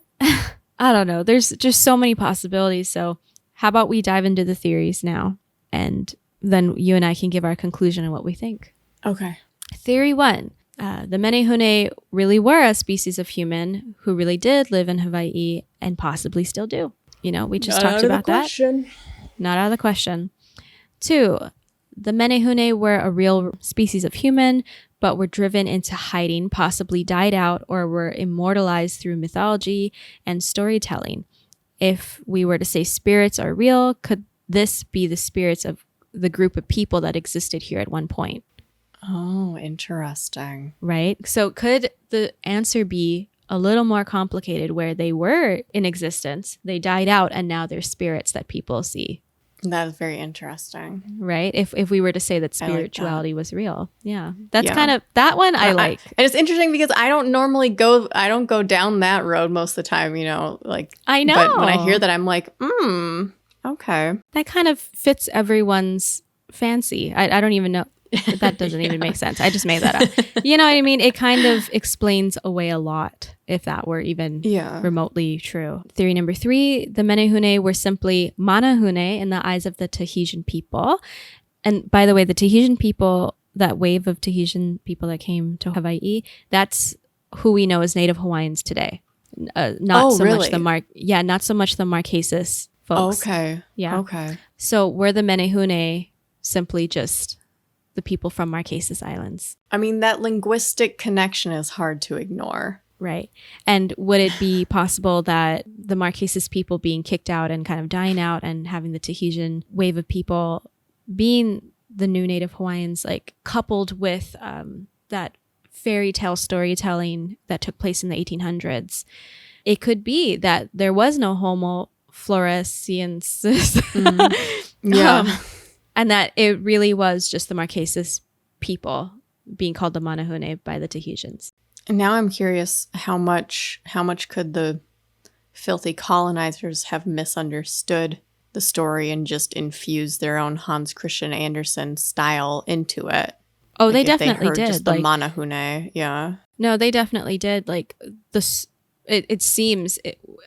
don't know. There's just so many possibilities. So how about we dive into the theories now and then you and I can give our conclusion on what we think. Okay. Theory 1. The Menehune really were a species of human who really did live in Hawaii and possibly still do. You know, we just talked about that. Not out of the question. 2. The Menehune were a real species of human, but were driven into hiding, possibly died out, or were immortalized through mythology and storytelling. If we were to say spirits are real, could this be the spirits of the group of people that existed here at one point? Oh, interesting. Right? So could the answer be a little more complicated, where they were in existence, they died out, and now they're spirits that people see? That is very interesting. Right? If we were to say that spirituality was real. Yeah. That's kind of, that one I like. And it's interesting because I don't go down that road most of the time, you know, like. I know. But when I hear that, I'm like, okay. That kind of fits everyone's fancy. I don't even know. That doesn't even make sense. I just made that up. You know what I mean? It kind of explains away a lot if that were even remotely true. Theory number 3, the Menehune were simply Manahune in the eyes of the Tahitian people. And by the way, the Tahitian people, that wave of Tahitian people that came to Hawaii, that's who we know as Native Hawaiians today. Not so much the Marquesas folks. Okay. Yeah. Okay. So were the Menehune simply just the people from Marquesas Islands? I mean, that linguistic connection is hard to ignore. Right. And would it be possible that the Marquesas people being kicked out and kind of dying out and having the Tahitian wave of people being the new Native Hawaiians, like coupled with that fairy tale storytelling that took place in the 1800s, it could be that there was no Homo Floresiensis. Yeah. And that it really was just the Marquesas people being called the Menehune by the Tahitians. And now I'm curious how much could the filthy colonizers have misunderstood the story and just infused their own Hans Christian Andersen style into it? Oh, like they definitely did. Just the Menehune, yeah. No, they definitely did. Like it seems,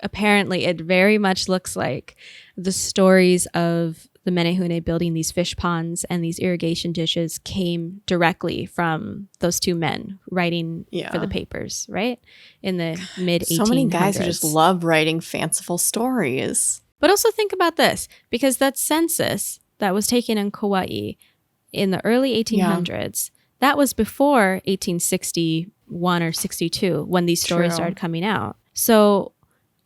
apparently, it very much looks like the stories of the Menehune building these fish ponds and these irrigation dishes came directly from those two men writing for the papers, right? In the mid-1800s. So many guys who just love writing fanciful stories. But also think about this, because that census that was taken in Kauai in the early 1800s, that was before 1861 or 62 when these stories started coming out. So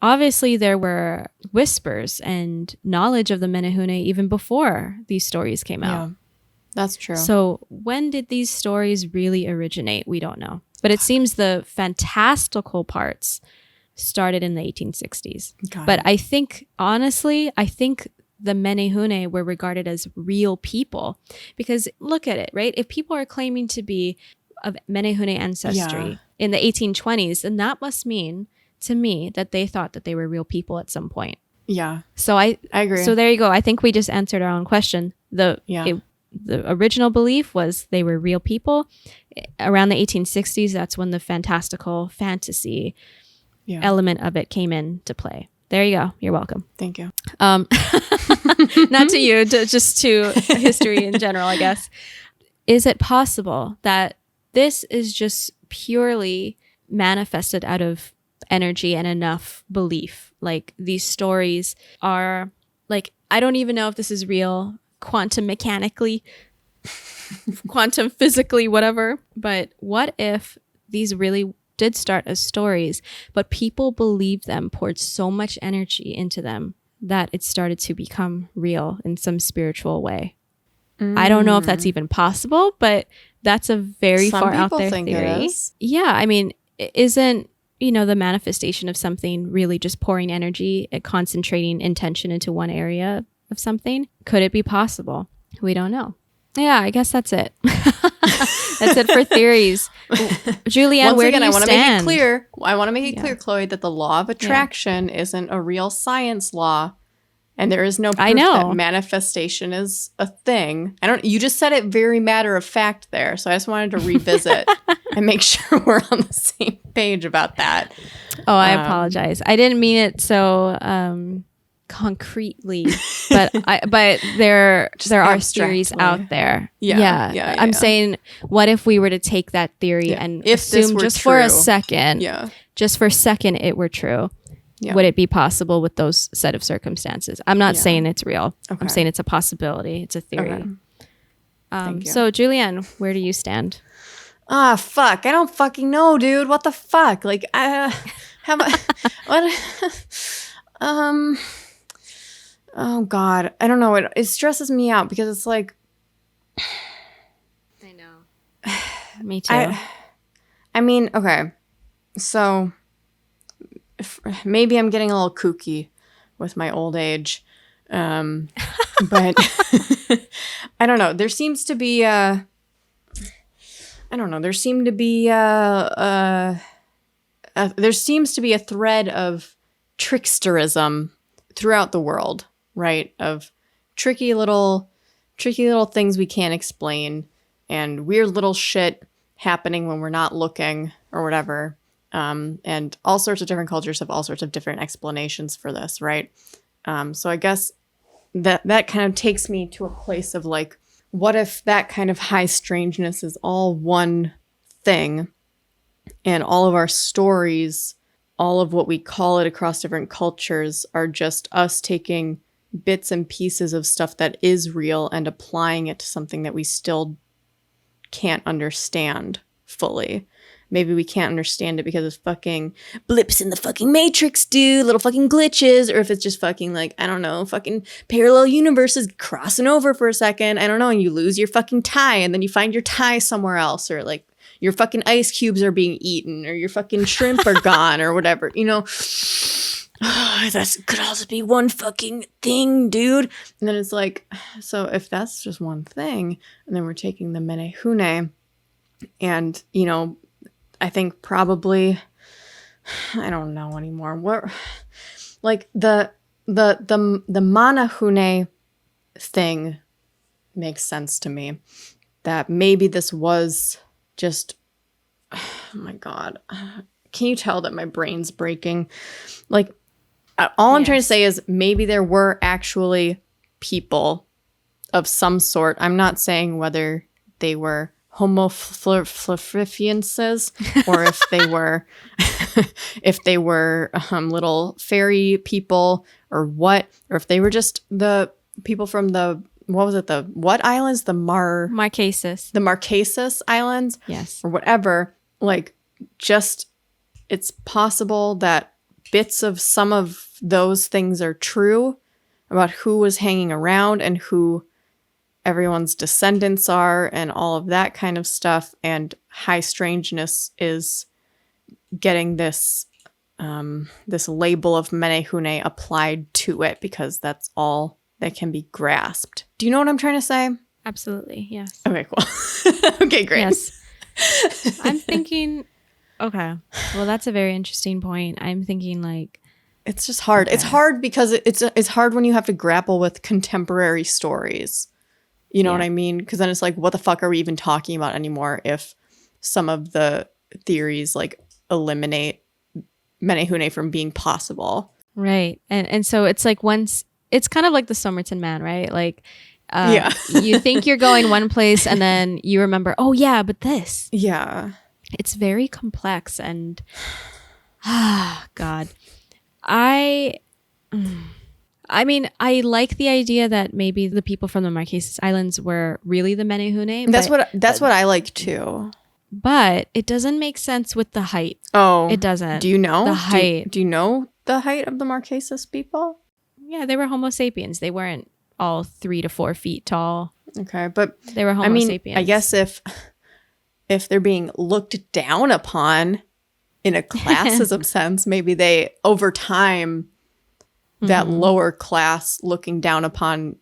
obviously, there were whispers and knowledge of the Menehune even before these stories came out. Yeah, that's true. So when did these stories really originate? We don't know. But it seems the fantastical parts started in the 1860s. But I think, honestly, the Menehune were regarded as real people. Because look at it, right? If people are claiming to be of Menehune ancestry in the 1820s, then that must mean to me that they thought that they were real people at some point. Yeah. So I agree. So there you go. I think we just answered our own question. The original belief was they were real people. Around the 1860s, that's when the fantastical fantasy element of it came into play. There you go. You're welcome. Thank you. Not to you, just to history in general, I guess. Is it possible that this is just purely manifested out of energy and enough belief? Like these stories are like, I don't even know if this is real quantum mechanically, quantum physically, whatever. But what if these really did start as stories, but people believed them, poured so much energy into them that it started to become real in some spiritual way? I don't know if that's even possible, but that's a very far out there theory. Yeah, I mean, isn't the manifestation of something really just pouring energy and concentrating intention into one area of something? Could it be possible? We don't know. Yeah, I guess that's it. That's it for theories. Julianne, where do you stand? I want to make it clear, Chloe, that the law of attraction isn't a real science law. And there is no proof that manifestation is a thing. You just said it very matter of fact there. So I just wanted to revisit and make sure we're on the same page about that. Oh, I apologize. I didn't mean it so concretely, but there are theories out there. Yeah. I'm saying, what if we were to take that theory and if assume just for a second, it were true? Yeah. Would it be possible with those set of circumstances? I'm not saying it's real. Okay. I'm saying it's a possibility. It's a theory. Okay. Thank you. So, Julianne, where do you stand? Fuck. I don't fucking know, dude. What the fuck? Like, what? Oh God. I don't know. It stresses me out because it's like, I know. Me too. I mean, okay. So maybe I'm getting a little kooky with my old age. But I don't know. There seems to be there seems to be a thread of tricksterism throughout the world, right? Of tricky little things we can't explain and weird little shit happening when we're not looking or whatever. And all sorts of different cultures have all sorts of different explanations for this, right? So I guess that kind of takes me to a place of like, what if that kind of high strangeness is all one thing and all of our stories, all of what we call it across different cultures are just us taking bits and pieces of stuff that is real and applying it to something that we still can't understand fully. Maybe we can't understand it because of fucking blips in the fucking matrix, dude, little fucking glitches, or if it's just fucking like, I don't know, fucking parallel universes crossing over for a second, I don't know, and you lose your fucking tie and then you find your tie somewhere else, or like your fucking ice cubes are being eaten, or your fucking shrimp are gone, or whatever, you know. That could also be one fucking thing, dude. And then it's like, so if that's just one thing, and then we're taking the Menehune, and, you know, I think probably, I don't know anymore. What, like the Menehune thing makes sense to me. That maybe this was just, oh my God. Can you tell that my brain's breaking? Like, all I'm trying to say is maybe there were actually people of some sort. I'm not saying whether they were Homo Floresiensis, or if they were little fairy people, or what, or if they were just the people from the what islands, the Marquesas Islands, yes, or whatever. Like, just it's possible that bits of some of those things are true about who was hanging around and who everyone's descendants are and all of that kind of stuff, and high strangeness is getting this this label of Menehune applied to it because that's all that can be grasped. Do you know what I'm trying to say? Absolutely, yes. Okay, cool. Okay, great. Yes. I'm thinking, okay, well, that's a very interesting point. I'm thinking like, it's just hard. Okay. It's hard because it's hard when you have to grapple with contemporary stories. You know what I mean? Because then it's like, what the fuck are we even talking about anymore if some of the theories like eliminate Menehune from being possible? Right. And so it's like once, it's kind of like the Somerton Man, right? Like, you think you're going one place and then you remember, oh yeah, but this. Yeah. It's very complex and, God. I mean, I like the idea that maybe the people from the Marquesas Islands were really the Menehune. That's what I like too. But it doesn't make sense with the height. Oh, it doesn't. Do you know the height? Do you know the height of the Marquesas people? Yeah, they were Homo sapiens. They weren't all 3 to 4 feet tall. Okay, but they were Homo sapiens. I guess if they're being looked down upon in a classism sense, maybe they over time. That lower class looking down upon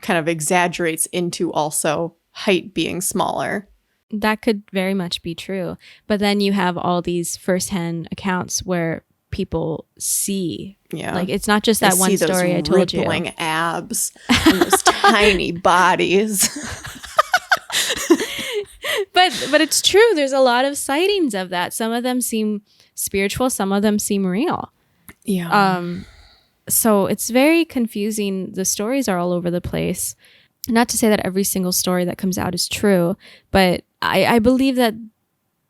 kind of exaggerates into also height being smaller. That could very much be true. But then you have all these firsthand accounts where people see. Yeah. Like, it's not just that one story I told you. Rippling abs and those tiny bodies. But it's true. There's a lot of sightings of that. Some of them seem spiritual. Some of them seem real. Yeah. So it's very confusing. The stories are all over the place. Not to say that every single story that comes out is true, but I believe that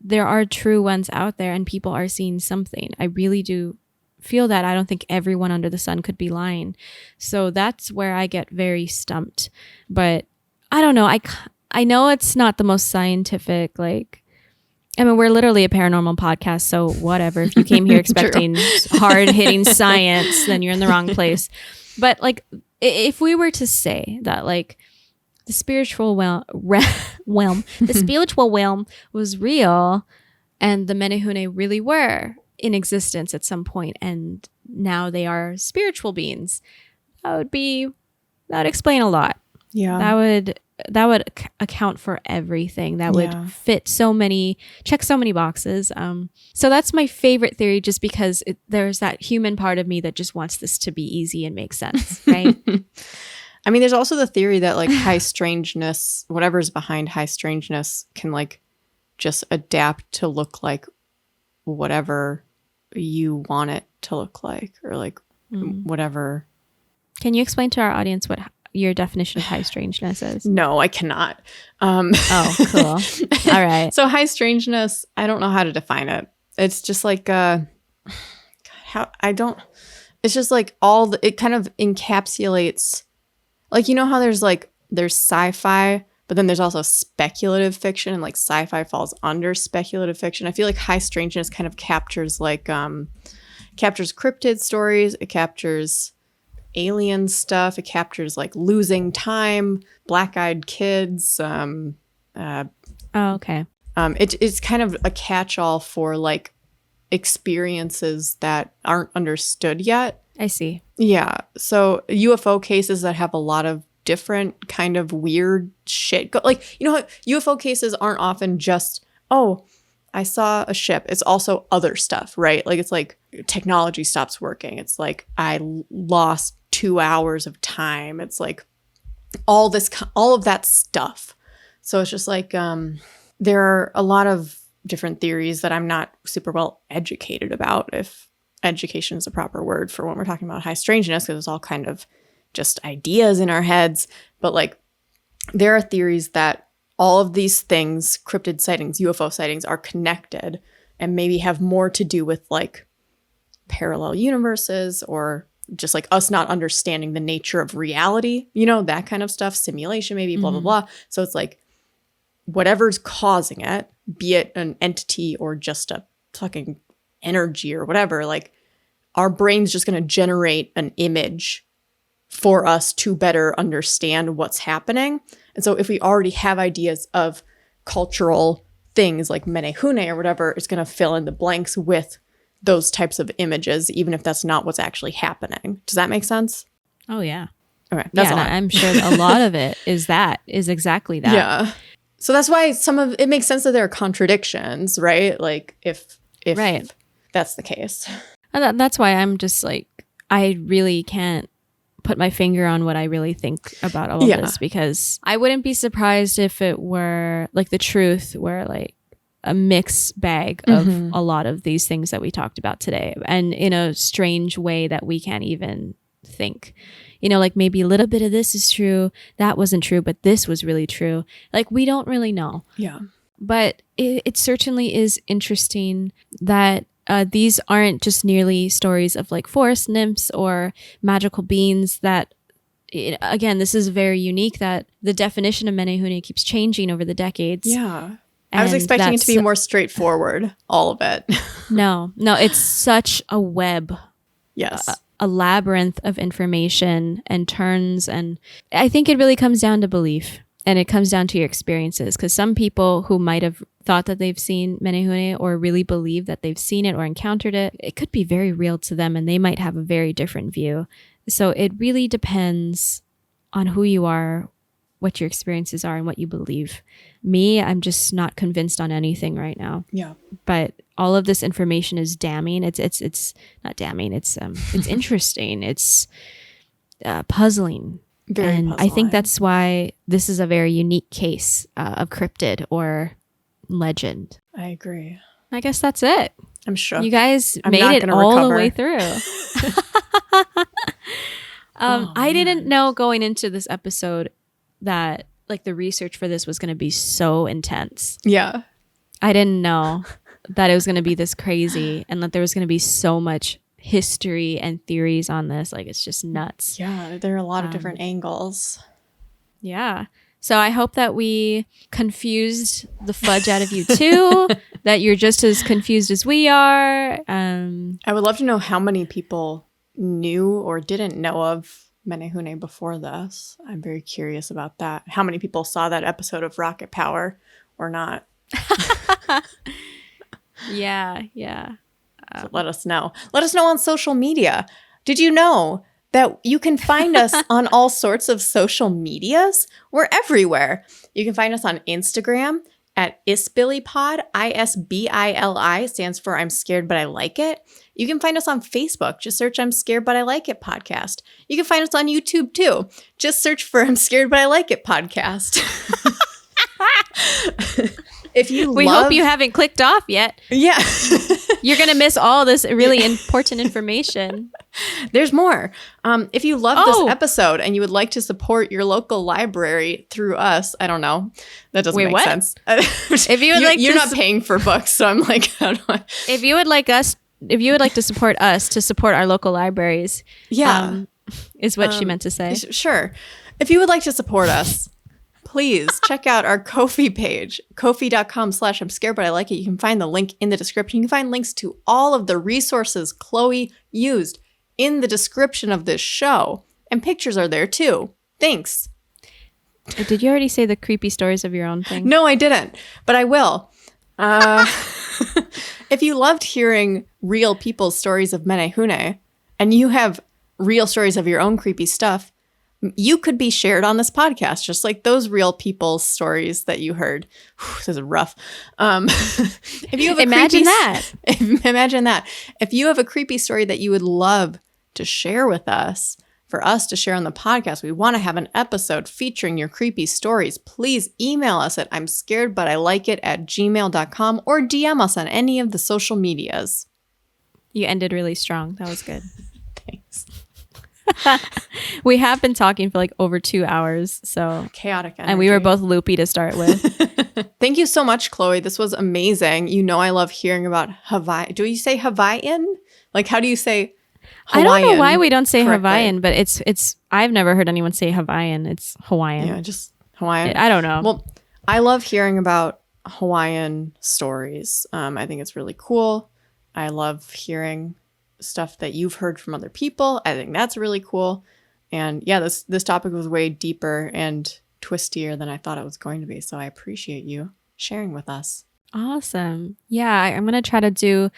there are true ones out there and people are seeing something. I really do feel that. I don't think everyone under the sun could be lying. So that's where I get very stumped. But I don't know. I know it's not the most scientific, like, I mean, we're literally a paranormal podcast, so whatever. If you came here expecting hard-hitting science, then you're in the wrong place. But like, if we were to say that, like, the spiritual the spiritual realm was real, and the Menehune really were in existence at some point, and now they are spiritual beings, that would explain a lot. Yeah. That would account for everything. That would check so many boxes. So that's my favorite theory, just because there's that human part of me that just wants this to be easy and make sense, right? I mean, there's also the theory that like high strangeness, whatever's behind high strangeness, can like just adapt to look like whatever you want it to look like, or like whatever. Can you explain to our audience what your definition of high strangeness is? No, I cannot. Oh, cool. All right. So high strangeness, I don't know how to define it. It's just like it's just like it kind of encapsulates, like, you know how there's sci-fi, but then there's also speculative fiction, and like sci-fi falls under speculative fiction. I feel like high strangeness kind of captures cryptid stories. It captures alien stuff. It captures like losing time, black-eyed kids. Okay. It's kind of a catch-all for like experiences that aren't understood yet. I see. Yeah. So UFO cases that have a lot of different kind of weird shit. Like, you know how UFO cases aren't often just, oh, I saw a ship. It's also other stuff, right? Like, it's like technology stops working. It's like I lost 2 hours of time. It's like all of that stuff. So it's just like there are a lot of different theories that I'm not super well educated about, if education is a proper word for when we're talking about high strangeness, because it's all kind of just ideas in our heads. But like, there are theories that all of these things, cryptid sightings, UFO sightings, are connected and maybe have more to do with like parallel universes, or just like us not understanding the nature of reality, you know, that kind of stuff, simulation maybe, blah, blah, blah. So it's like whatever's causing it, be it an entity or just a fucking energy or whatever, like our brain's just going to generate an image for us to better understand what's happening. And so if we already have ideas of cultural things like Menehune or whatever, it's going to fill in the blanks with those types of images, even if that's not what's actually happening. Does that make sense? Oh, yeah. Okay. That's all. I'm sure a lot of it is exactly that. Yeah. So that's why it makes sense that there are contradictions, right? Like if right. That's the case. And that's why I'm just like, I really can't put my finger on what I really think about all of this, because I wouldn't be surprised if it were like the truth were like a mixed bag of a lot of these things that we talked about today, and in a strange way that we can't even think. You know, like maybe a little bit of this is true, that wasn't true, but this was really true. Like, we don't really know. Yeah. But it certainly is interesting that these aren't just nearly stories of like forest nymphs or magical beings. That, again, this is very unique, that the definition of Menehune keeps changing over the decades. Yeah. I was expecting it to be more straightforward, all of it. No, it's such a web. Yes. A labyrinth of information and turns. And I think it really comes down to belief, and it comes down to your experiences. Because some people who might have thought that they've seen Menehune or really believe that they've seen it or encountered it, it could be very real to them, and they might have a very different view. So it really depends on who you are, what your experiences are, and what you believe. Me, I'm just not convinced on anything right now. Yeah. But all of this information is damning. It's not damning. It's interesting. It's puzzling. Very and puzzling. I think that's why this is a very unique case of cryptid or legend. I agree. I guess that's it. I'm sure. You guys I'm made not it gonna all recover. the way through. I didn't know going into this episode that like the research for this was going to be so intense. Yeah. I didn't know that it was going to be this crazy and that there was going to be so much history and theories on this. Like, it's just nuts. Yeah, there are a lot of different angles. Yeah. So I hope that we confused the fudge out of you too, that you're just as confused as we are. I would love to know how many people knew or didn't know of Menehune before this. I'm very curious about that. How many people saw that episode of Rocket Power or not? Yeah. So let us know. Let us know on social media. Did you know that you can find us on all sorts of social medias? We're everywhere. You can find us on Instagram at isbillypod. ISBILI stands for I'm Scared But I Like It. You can find us on Facebook. Just search I'm Scared But I Like It podcast. You can find us on YouTube too. Just search for I'm Scared But I Like It podcast. We hope you haven't clicked off yet. Yeah. You're going to miss all this really important information. There's more. If you love this episode and you would like to support your local library through us, I don't know. That doesn't make sense. If you would you're not paying for books, so I'm like, how do I? If you would like to support us to support our local libraries, is what she meant to say. Sure. If you would like to support us, please check out our Ko-fi page, ko-fi.com/I'm Scared But I Like It. You can find the link in the description. You can find links to all of the resources Chloe used in the description of this show. And pictures are there too. Thanks. Did you already say the creepy stories of your own thing? No, I didn't, but I will. If you loved hearing real people's stories of Menehune and you have real stories of your own creepy stuff, you could be shared on this podcast, just like those real people's stories that you heard. Whew, this is rough. If you have imagine that. If you have a creepy story that you would love to share with us, for us to share on the podcast, we want to have an episode featuring your creepy stories. Please email us at I'm Scared But I Like It @gmail.com or DM us on any of the social medias. You ended really strong. That was good. Thanks. We have been talking for like over 2 hours, so chaotic energy. And we were both loopy to start with. Thank you so much, Chloe. This was amazing. You know I love hearing about Hawaii. Do you say Hawaiian? Like, how do you say Hawaiian? I don't know why we don't say correctly? Hawaiian, but it's I've never heard anyone say Hawaiian. It's Hawaiian. Yeah, just Hawaiian. I don't know. Well, I love hearing about Hawaiian stories. I think it's really cool. I love hearing stuff that you've heard from other people. I think that's really cool. And yeah, this topic was way deeper and twistier than I thought it was going to be. So I appreciate you sharing with us. Awesome. Yeah, I'm going to try to do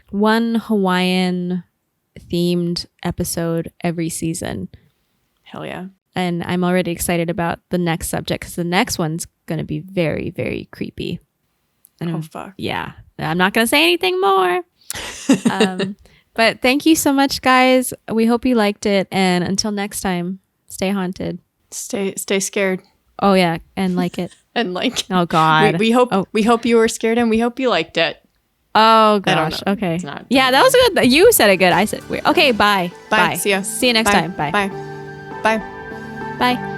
one Hawaiian themed episode every season. Hell yeah. And I'm already excited about the next subject because the next one's going to be very, very creepy. And oh, fuck. Yeah. I'm not going to say anything more. But thank you so much, guys. We hope you liked it. And until next time, stay haunted. Stay scared. Oh, yeah. And like it. And like. Oh, God. We hope you were scared and we hope you liked it. Oh, gosh. Okay. Yeah, that was good. You said it good. I said weird. Okay, bye. Bye. See ya. See you next time. Bye. Bye. Bye. Bye.